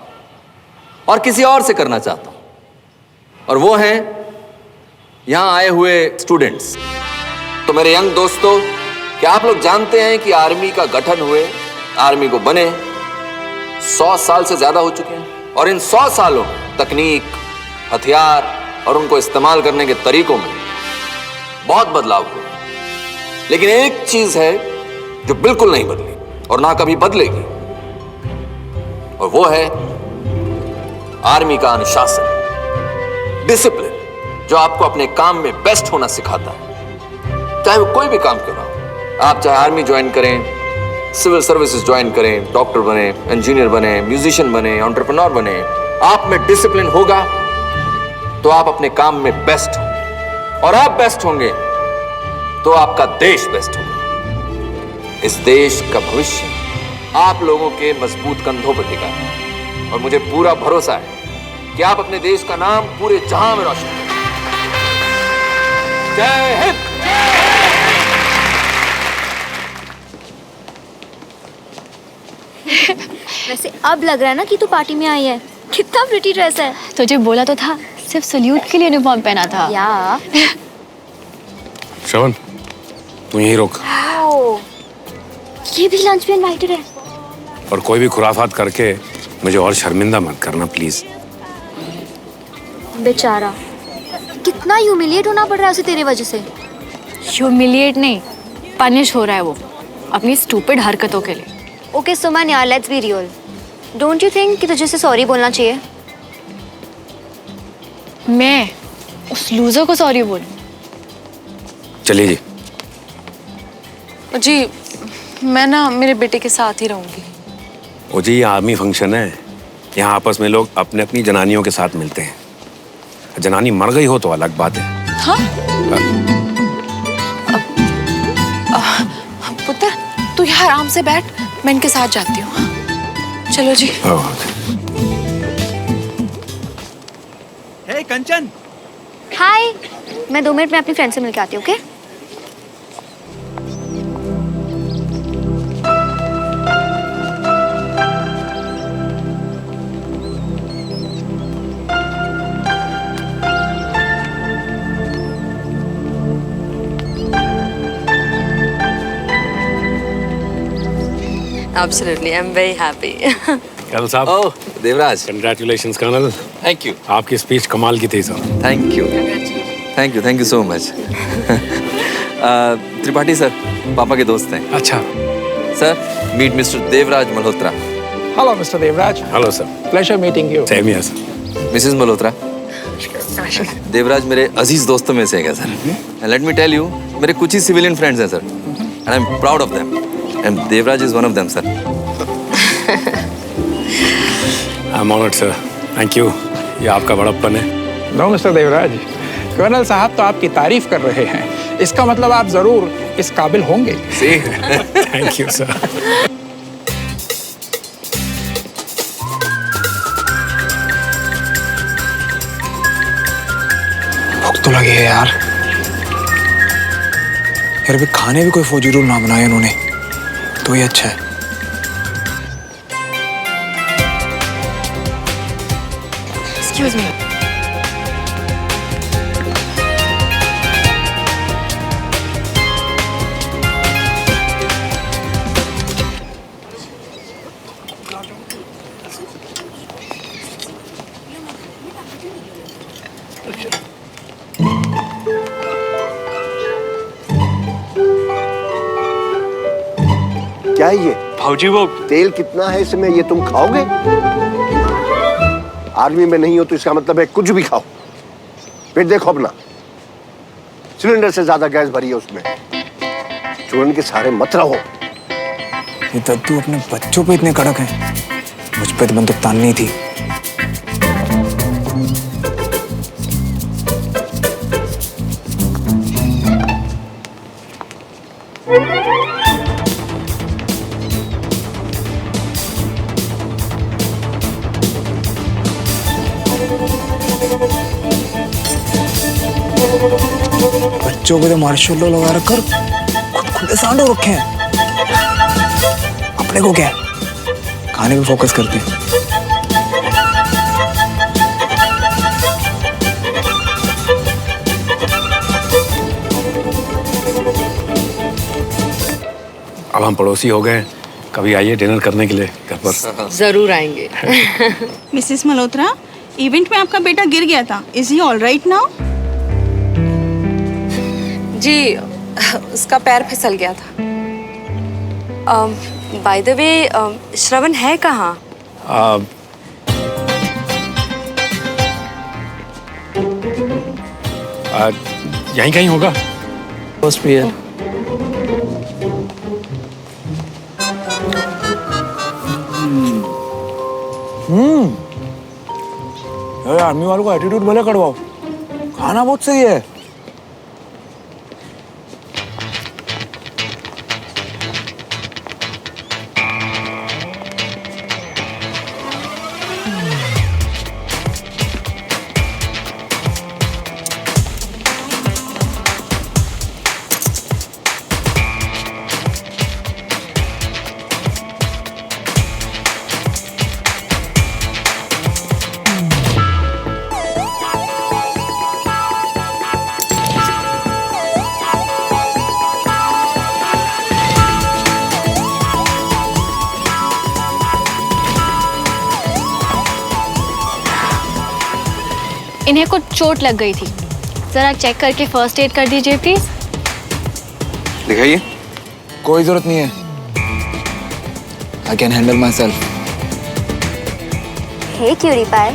Speaker 12: और किसी और से करना चाहता हूं, और वो हैं यहां आए हुए स्टूडेंट्स। तो मेरे यंग दोस्तों, क्या आप लोग जानते हैं कि आर्मी का गठन हुए, आर्मी को बने 100 साल से ज्यादा हो चुके हैं, और इन 100 सालों तकनीक, हथियार और उनको इस्तेमाल करने के तरीकों में बहुत बदलाव हुए। लेकिन एक चीज है जो बिल्कुल नहीं बदली और ना कभी बदलेगी, और वो है आर्मी का अनुशासन, डिसिप्लिन, जो आपको अपने काम में बेस्ट होना सिखाता है, चाहे वो कोई भी काम क्यों ना हो। आप चाहे आर्मी ज्वाइन करें, सिविल सर्विसेज ज्वाइन करें, डॉक्टर बने, इंजीनियर बने, म्यूजिशियन बने, एंटरप्रेन्योर बने, आप में डिसिप्लिन होगा तो आप अपने काम में बेस्ट होंगे, और आप बेस्ट होंगे तो आपका देश बेस्ट होगा। इस देश का भविष्य आप लोगों के मजबूत कंधों पर टिका है, और मुझे पूरा भरोसा है कि आप अपने देश का नाम पूरे जहां में रोशन करेंगे। जय हिंद।
Speaker 5: वैसे अब लग रहा है ना कि तू पार्टी में आई है। कितना प्रिटी ड्रेस है।
Speaker 3: तुझे बोला तो था, सिर्फ सल्यूट के लिए यूनिफॉर्म पहना था।
Speaker 5: या
Speaker 18: श्रवण, तू यहीं रुक,
Speaker 5: ये भी लंच में इनवाइटेड है।
Speaker 18: और कोई भी खुराफात करके मुझे और शर्मिंदा मत करना प्लीज।
Speaker 5: बेचारा, कितना ह्यूमिलिएट होना पड़ रहा है उसे तेरे वजह से।
Speaker 3: ह्यूमिलिएट नहीं, पनिश हो रहा है वो अपनी स्टूपिड हरकतों के लिए।
Speaker 5: ओके सुमन यार, let's be real. Don't you think कि तुझे से सॉरी बोलना चाहिए?
Speaker 3: मैं उस लूजर को सॉरी बोलूं?
Speaker 18: चलिए जी।
Speaker 14: जी मैं ना मेरे बेटे के साथ ही रहूंगी।
Speaker 18: ओ जी, ये आर्मी फंक्शन है, यहाँ आपस में लोग अपने अपनी जनानियों के साथ मिलते हैं। जनानी मर गई हो तो अलग बात है।
Speaker 14: हाँ? पुत्र तू यहाँ आराम से बैठ, मैं इनके साथ जाती हूँ। चलो जी।
Speaker 10: हे कंचन।
Speaker 5: हाय, मैं 2 मिनट में अपनी फ्रेंड से मिलके आती हूँ। Okay?
Speaker 8: Absolutely, I'm very happy.
Speaker 18: Colonel साहब।
Speaker 12: Oh Devraj,
Speaker 18: congratulations colonel.
Speaker 12: Thank you.
Speaker 18: आपकी स्पीच कमाल की थी sir.
Speaker 12: Thank you, thank you so much. Tripathi sir पापा के दोस्त हैं।
Speaker 18: अच्छा
Speaker 12: sir, meet mister Devraj Malhotra.
Speaker 10: Hello mister Devraj.
Speaker 18: Hello sir.
Speaker 10: Pleasure meeting you.
Speaker 18: Same here sir.
Speaker 12: Mrs Malhotra. Devraj मेरे अजीज दोस्तों में से है sir. And let me tell you, मेरे कुछ ही सिविलियन फ्रेंड्स हैं sir, and I am proud of them, and Devraj is one of them sir.
Speaker 18: I am honoured sir, thank you. ये आपका बड़प्पन है।
Speaker 10: नो मिस्टर देवराज, कर्नल साहब तो आपकी तारीफ कर रहे हैं, इसका मतलब आप जरूर इस काबिल होंगे।
Speaker 18: Thank you sir.
Speaker 10: भूख तो लगी है यार। यार अभी खाने भी कोई फौजी रूल ना बनाए उन्होंने, तो ये अच्छा है।
Speaker 3: Excuse me.
Speaker 6: क्या है ये?
Speaker 17: भाऊजी वो
Speaker 6: तेल कितना है इसमें, ये तुम खाओगे? आर्मी में नहीं हो तो इसका मतलब है कुछ भी खाओ। पेट देखो अपना, सिलेंडर से ज्यादा गैस भरी है उसमें। चूरन के सारे मत रहो।
Speaker 7: ये दद्दू अपने बच्चों पे इतने कड़क हैं, मुझ पे तो बंदूक ताननी थी। बच्चों को तो मार्शल लॉ लगा रखकर खुले सांडो रखे हैं। अपने को क्या, खाने पे फोकस करते हैं।
Speaker 18: अब हम पड़ोसी हो गए, कभी आइए डिनर करने के लिए घर पर।
Speaker 8: जरूर आएंगे।
Speaker 16: मिसेस मल्होत्रा, इवेंट में आपका बेटा गिर गया था। Is he all right now?
Speaker 14: जी, उसका पैर फिसल गया था।
Speaker 8: बाय द वे, श्रवण है कहाँ?
Speaker 18: यहीं कहीं होगा।
Speaker 7: First year. आर्मी वालों का एटीट्यूड भले कड़वाओ, खाना बहुत सही है।
Speaker 5: इन्हें कुछ चोट लग गई थी, जरा चेक करके फर्स्ट एड कर दीजिए प्लीज।
Speaker 7: दिखाइए। कोई जरूरत नहीं है, I can handle myself.
Speaker 5: Hey cutie pie,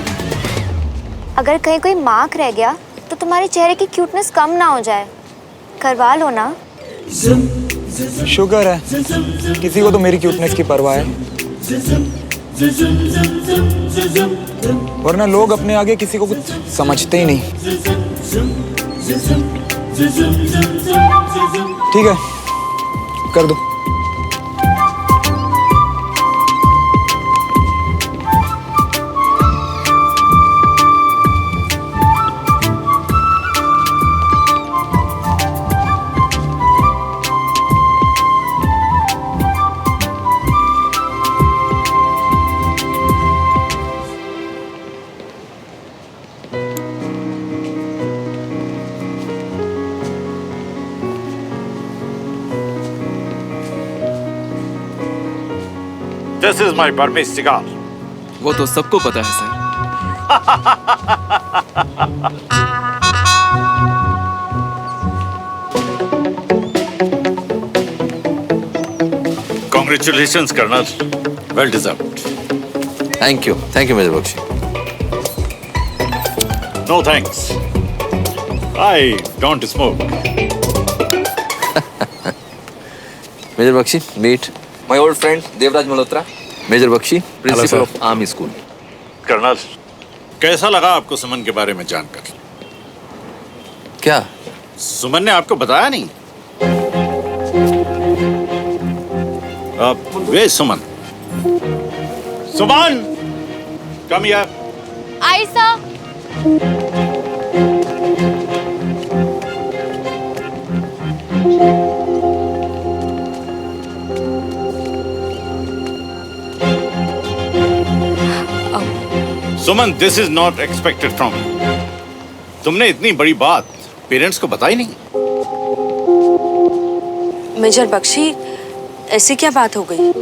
Speaker 5: अगर कहीं कोई मार्क रह गया तो तुम्हारे चेहरे की क्यूटनेस कम ना हो जाए, करवा लो ना।
Speaker 7: शुक्र है किसी को तो मेरी क्यूटनेस की परवाह है, वरना लोग अपने आगे किसी को कुछ समझते ही नहीं। ठीक है, कर दो।
Speaker 19: This is my Burmese cigar.
Speaker 4: वो तो सबको पता है sir.
Speaker 19: Congratulations, Colonel. Well deserved.
Speaker 12: Thank you, Major Bakshi.
Speaker 19: No thanks. I don't smoke.
Speaker 12: Major Bakshi, meet my old friend Devraj Malhotra. Major Bakshi, principal of Army School.
Speaker 19: Colonel, कैसा लगा आपको सुमन के बारे में जानकर?
Speaker 12: क्या?
Speaker 19: सुमन ने आपको बताया नहीं? वे सुमन। सुमन, come here.
Speaker 5: Ayesha.
Speaker 19: Suman, this is not expected from you. तुमने इतनी बड़ी बात पेरेंट्स को बताई नहीं।
Speaker 8: मेजर बख्शी, ऐसी क्या बात हो गई?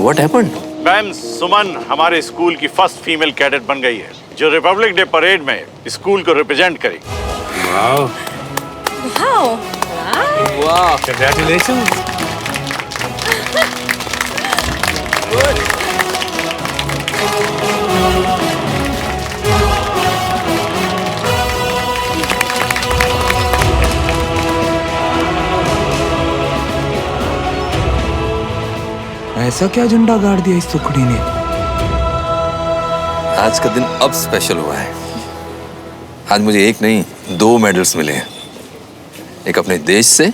Speaker 12: What happened?
Speaker 19: मैम, सुमन हमारे स्कूल की फर्स्ट फीमेल कैडेट बन गई है, जो रिपब्लिक डे परेड में स्कूल को रिप्रेजेंट करेगी।
Speaker 14: वाओ,
Speaker 12: वाह,
Speaker 17: congratulations.
Speaker 10: ऐसा क्या झंडा गाड़ दिया इस टुकड़ी ने?
Speaker 12: आज का दिन अब स्पेशल हुआ है। आज मुझे एक नहीं 2 मेडल्स मिले हैं, एक अपने देश से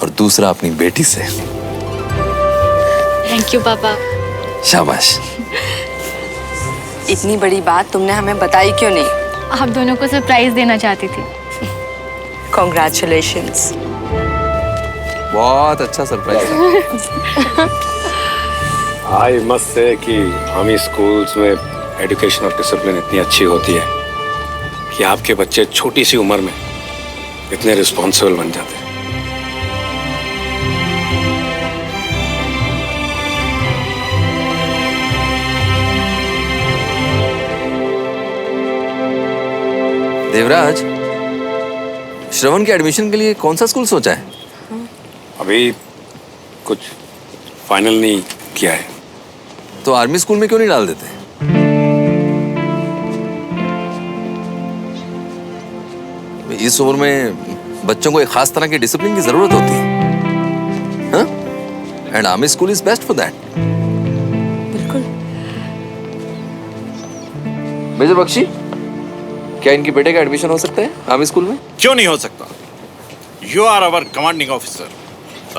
Speaker 12: और दूसरा अपनी बेटी से।
Speaker 3: थैंक यू पापा।
Speaker 12: शाबाश।
Speaker 15: इतनी बड़ी बात तुमने हमें बताई क्यों नहीं?
Speaker 3: आप दोनों को सरप्राइज देना चाहती थी।
Speaker 15: कॉन्ग्रेचुलेशंस।
Speaker 12: बहुत अच्छा सरप्राइज।
Speaker 18: आई मस्ट से कि आर्मी स्कूल्स में एजुकेशन और डिसिप्लिन इतनी अच्छी होती है कि आपके बच्चे छोटी सी उम्र में इतने रिस्पॉन्सिबल बन जाते हैं।
Speaker 12: देवराज, श्रवण के एडमिशन के लिए कौन सा स्कूल सोचा है?
Speaker 18: अभी कुछ फाइनल नहीं किया है।
Speaker 12: तो आर्मी स्कूल में क्यों नहीं डाल देते? इस उम्र में बच्चों को एक खास तरह की डिसिप्लिन की जरूरत होती है, हाँ? And army school is best for that.
Speaker 15: बिल्कुल।
Speaker 12: मेजर बख्शी, क्या इनके बेटे का एडमिशन हो सकता है आर्मी स्कूल में?
Speaker 19: क्यों नहीं हो सकता? You are our commanding officer.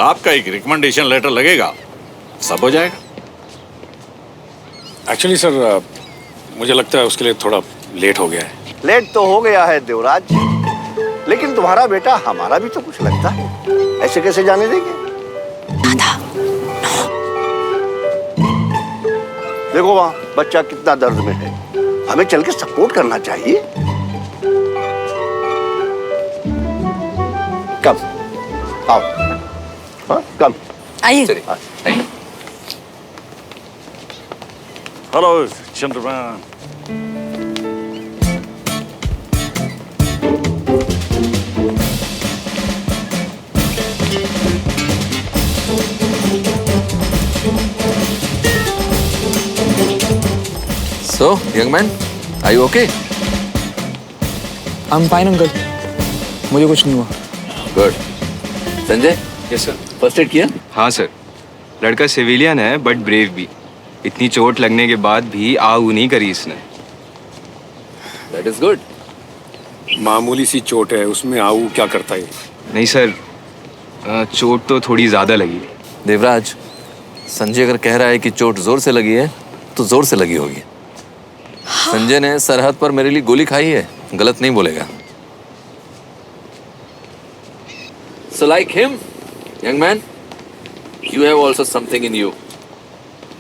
Speaker 19: आपका एक रिकमेंडेशन लेटर लगेगा, सब हो जाएगा।
Speaker 18: एक्चुअली सर, मुझे लगता है उसके लिए थोड़ा लेट हो गया है।
Speaker 6: लेट तो हो गया है देवराज, लेकिन तुम्हारा बेटा हमारा भी तो कुछ लगता है, ऐसे कैसे जाने देंगे? देखो वहां बच्चा कितना दर्द में है, हमें चल के सपोर्ट करना चाहिए। कम आओ, हाँ कम
Speaker 15: आइए।
Speaker 19: Hello Chandraman.
Speaker 12: So, young man, are you okay?
Speaker 10: I'm fine, uncle. मुझे कुछ नहीं हुआ।
Speaker 12: Good. Sanjay?
Speaker 20: Yes sir.
Speaker 12: First aid किया?
Speaker 20: हाँ सर, लड़का सिविलियन है बट ब्रेव भी। इतनी चोट लगने के बाद भी आऊ नहीं करी इसने।
Speaker 12: That is good.
Speaker 18: मामूली सी चोट है, उसमें आऊ क्या करता है?
Speaker 20: नहीं सर, चोट तो थोड़ी ज्यादा लगी।
Speaker 12: देवराज, संजय अगर कह रहा है कि चोट जोर से लगी है तो जोर से लगी होगी। संजय ने सरहद पर मेरे लिए गोली खाई है, गलत नहीं बोलेगा। So like him, young man, you have also something in you.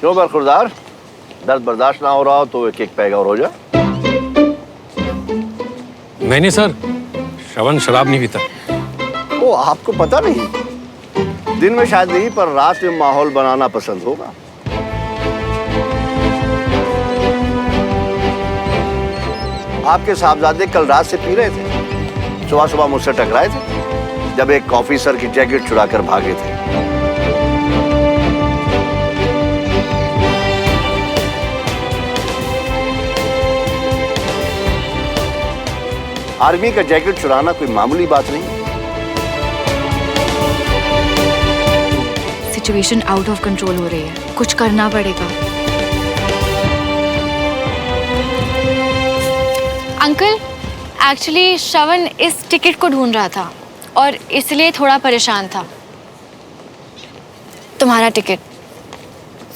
Speaker 6: क्यों बरखुरदार, दर्द बर्दाश्त ना हो रहा हो तो एक एक पैग और हो जाए।
Speaker 18: नहीं सर, श्रवण शराब नहीं पीता।
Speaker 6: वो आपको पता नहीं, दिन में शायद नहीं पर रात में माहौल बनाना पसंद होगा। आपके साहबजादे कल रात से पी रहे थे, सुबह सुबह मुझसे टकराए थे जब एक ऑफिसर की जैकेट चुराकर भागे थे। आर्मी का जैकेट चुराना कोई मामूली बात नहीं।
Speaker 3: सिचुएशन आउट ऑफ कंट्रोल हो रही है, कुछ करना पड़ेगा। अंकल, एक्चुअली श्रवण इस टिकट को ढूंढ रहा था और इसलिए थोड़ा परेशान था। तुम्हारा टिकट,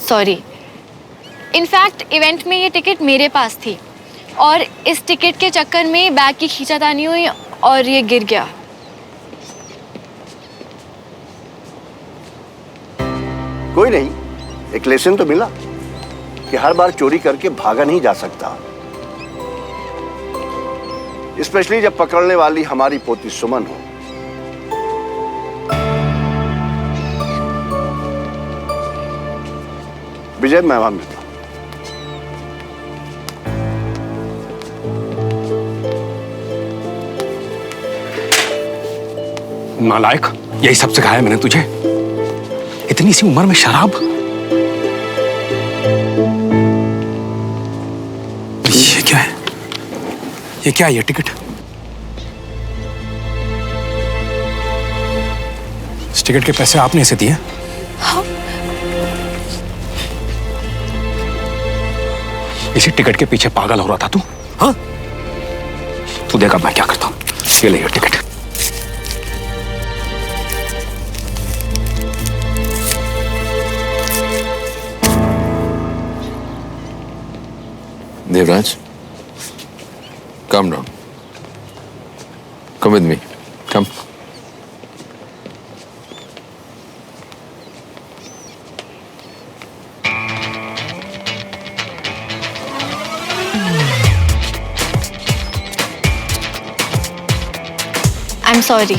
Speaker 3: सॉरी। इनफैक्ट इवेंट में ये टिकट मेरे पास थी और इस टिकट के चक्कर में बैग की खींचातानी हुई और ये गिर गया।
Speaker 6: कोई नहीं, एक लेसन तो मिला कि हर बार चोरी करके भागा नहीं जा सकता, स्पेशली जब पकड़ने वाली हमारी पोती सुमन हो। विजय, मैं वहां मिलता हूं।
Speaker 18: नालायक, यही सब सिखाया मैंने तुझे? इतनी सी उम्र में शराब? ये क्या है, ये टिकट? इस टिकट के पैसे आपने इसे दिए?
Speaker 14: हाँ।
Speaker 18: इसी टिकट के पीछे पागल हो रहा था तू? हाँ? तू देखा मैं क्या करता हूँ। ये ले ये ticket.
Speaker 12: Devraj, calm down. Come with me. Come.
Speaker 3: I'm sorry.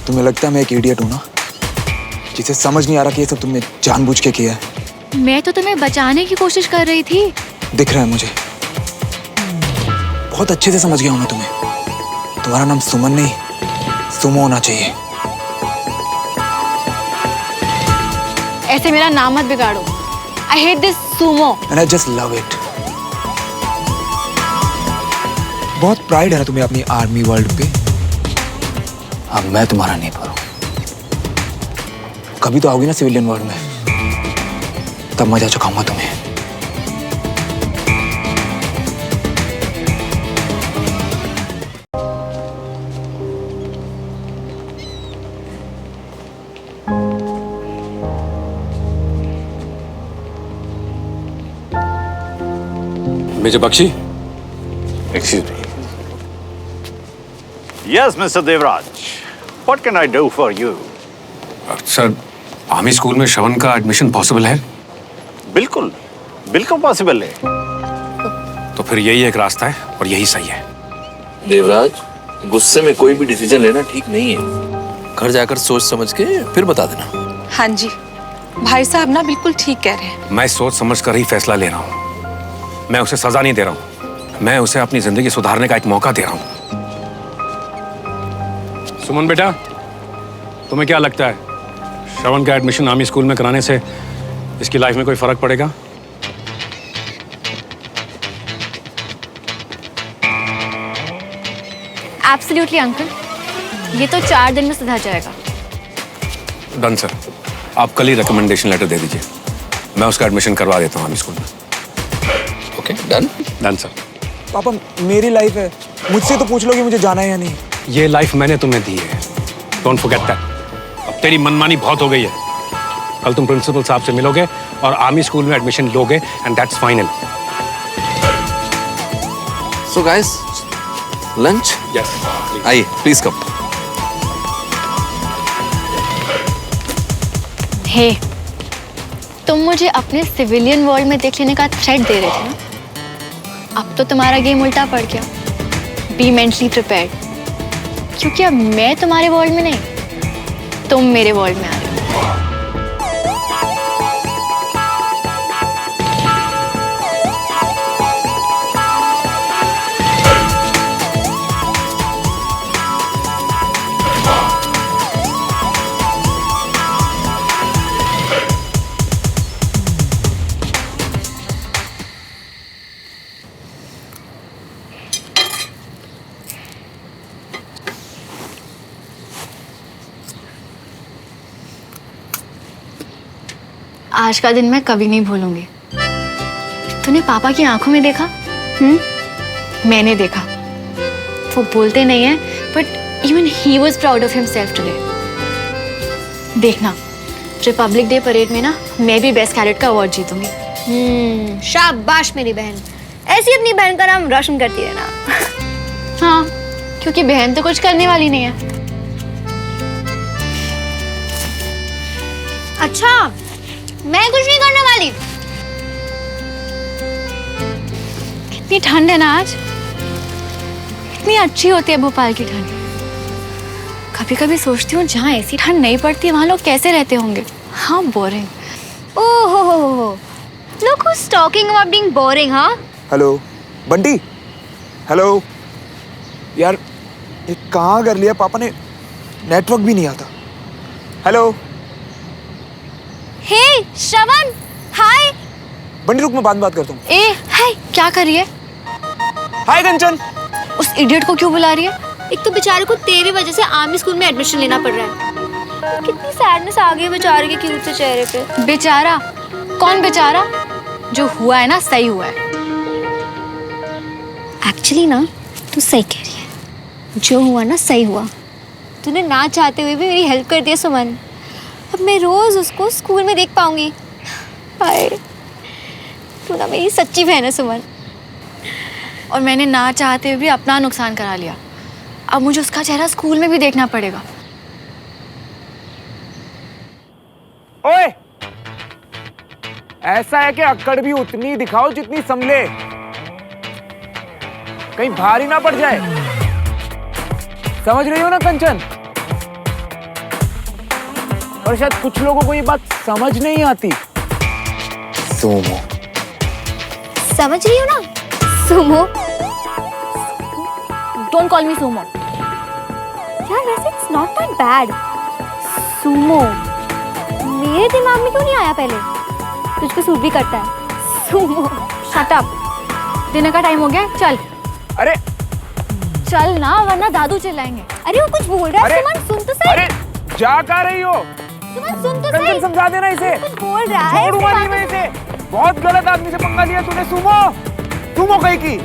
Speaker 7: तुम्हें लगता है मैं एक इडियट हूँ ना, जिसे समझ नहीं आ रहा कि ये सब तुमने जानबूझ के किया है।
Speaker 3: मैं तो तुम्हें बचाने की कोशिश कर रही थी।
Speaker 7: दिख रहा है मुझे, बहुत अच्छे से समझ गया हूँ मैं तुम्हें। तुम्हारा नाम सुमन नहीं, सुमो होना चाहिए।
Speaker 3: ऐसे मेरा नाम मत बिगाड़ो। I hate this sumo.
Speaker 7: And I just love it. बहुत प्राइड है ना तुम्हें अपनी आर्मी वर्ल्ड पे। अब मैं तुम्हारा नहीं पर हूं। कभी तो आओगी ना सिविलियन वर्ल्ड में, तब मजा चुकाऊंगा तुम्हें।
Speaker 18: Major Bakshi.
Speaker 19: Excuse me. Yes, Mr. Devraj. What can I do for you?
Speaker 18: Sir, army school में श्रवण का एडमिशन पॉसिबल है?
Speaker 19: बिल्कुल, बिल्कुल पॉसिबल है।
Speaker 18: तो फिर यही एक रास्ता है और यही सही है।
Speaker 12: देवराज, गुस्से में कोई भी डिसीजन लेना ठीक नहीं है। घर जाकर सोच समझ के फिर बता देना।
Speaker 14: हाँ जी, भाई साहब ना बिल्कुल ठीक कह रहे हैं।
Speaker 18: मैं सोच समझ कर ही फैसला ले रहा हूँ। मैं उसे सजा नहीं दे रहा हूँ, मैं उसे अपनी जिंदगी सुधारने का एक मौका दे रहा हूँ। सुमन बेटा, तुम्हें क्या लगता है श्रवण का एडमिशन आर्मी स्कूल में कराने से इसकी लाइफ में कोई फर्क पड़ेगा?
Speaker 3: एब्सोल्युटली अंकल, ये तो 4 दिन में सुधर जाएगा।
Speaker 18: डन सर, आप कल ही रिकमेंडेशन लेटर दे दीजिए, मैं उसका एडमिशन करवा देता हूँ आर्मी स्कूल में।
Speaker 12: Okay, done?
Speaker 18: Done sir.
Speaker 7: पापा, मेरी लाइफ है, मुझसे तो पूछ लो कि मुझे जाना है या नहीं।
Speaker 18: ये लाइफ मैंने तुम्हें दी है, डोंट फॉरगेट दैट। अब तेरी मनमानी बहुत हो गई है। कल तुम प्रिंसिपल साहब से मिलोगे और आर्मी स्कूल में एडमिशन लोगे and that's final.
Speaker 12: So guys, lunch?
Speaker 18: Yes,
Speaker 12: आइए, प्लीज कम।
Speaker 3: हे, तुम मुझे अपने सिविलियन वर्ल्ड में देख लेने का थ्रेट दे रहे थे ना? अब तो तुम्हारा गेम उल्टा पड़ गया। बी मेंटली प्रिपेयर्ड, क्योंकि अब मैं तुम्हारे वर्ल्ड में नहीं, तुम मेरे वर्ल्ड में आ रहे हो। आज का दिन मैं कभी नहीं भूलूंगी। तूने पापा की आंखों में देखा? मैंने देखा। वो बोलते नहीं है, but even he was proud of himself today. देखना, रिपब्लिक डे परेड में ना मैं भी बेस्ट कैडेट का अवार्ड जीतूंगी।
Speaker 5: शाबाश मेरी बहन, ऐसी अपनी बहन का नाम रोशन करती रहना।
Speaker 3: हाँ, क्योंकि बहन तो कुछ करने वाली नहीं है।
Speaker 5: अच्छा, मैं कुछ नहीं करने वाली।
Speaker 3: कितनी ठंड है ना आज, इतनी अच्छी होती है भोपाल की ठंड। कभी कभी सोचती हूँ जहाँ ऐसी ठंड नहीं पड़ती वहाँ लोग कैसे रहते होंगे। हाँ, बोरिंग।
Speaker 5: ओहो, look who's talking about being boring, हाँ?
Speaker 7: हेलो बंटी। हेलो यार, ये कहाँ कर लिया पापा ने, नेटवर्क भी नहीं आता। हेलो
Speaker 5: हे श्रवण, हाय।
Speaker 7: बंटी रुक, मैं बात करता हूँ।
Speaker 3: ए हाय, क्या कर रही है?
Speaker 7: हाय कंचन,
Speaker 3: उस इडियट को क्यों बुला रही है?
Speaker 5: एक तो बेचारे को तेरी वजह से आर्मी स्कूल में एडमिशन लेना पड़ रहा है। कितनी सैडनेस आ गई है बेचारे के क्यूट से चेहरे पे।
Speaker 3: बेचारा? कौन बेचारा? जो हुआ है ना सही हुआ है।
Speaker 5: एक्चुअली ना तू सही कह रही है, जो हुआ ना सही हुआ। तूने ना चाहते हुए भी मेरी हेल्प कर दी है सुमन। अब मैं रोज उसको स्कूल में देख पाऊंगी। हाय, तू ना मेरी सच्ची बहन है सुमन।
Speaker 3: और मैंने ना चाहते हुए भी अपना नुकसान करा लिया। अब मुझे उसका चेहरा स्कूल में भी देखना पड़ेगा।
Speaker 7: ओए, ऐसा है कि अक्कड़ भी उतनी दिखाओ जितनी संभले, कहीं भारी ना पड़ जाए। समझ रही हो ना कंचन? और शायद कुछ लोगों को ये बात समझ नहीं आती।
Speaker 5: सुमो समझ रही हो ना? Sumo.
Speaker 3: Don't call me Sumo.
Speaker 5: यार वैसे it's not that bad. Sumo मेरे दिमाग में क्यों नहीं आया पहले? तुझको सूट भी करता है। सुमो।
Speaker 3: Shut up. डिनर का टाइम हो गया, चल।
Speaker 7: अरे
Speaker 3: चल ना, वरना दादू चिल्लाएंगे।
Speaker 5: अरे वो कुछ बोल रहा है। सुमन सुन तो सही।
Speaker 7: अरे जा कहाँ रही हो?
Speaker 5: सुमन सुन तो
Speaker 7: कंचन
Speaker 5: सही।
Speaker 7: समझा देना इसे।
Speaker 5: कुछ बोल रहा है।
Speaker 7: छोड़ूंगा नहीं मैं इसे। बहुत गलत आदमी से पंगा लिया तूने। सुमो, सुमो कहीं की।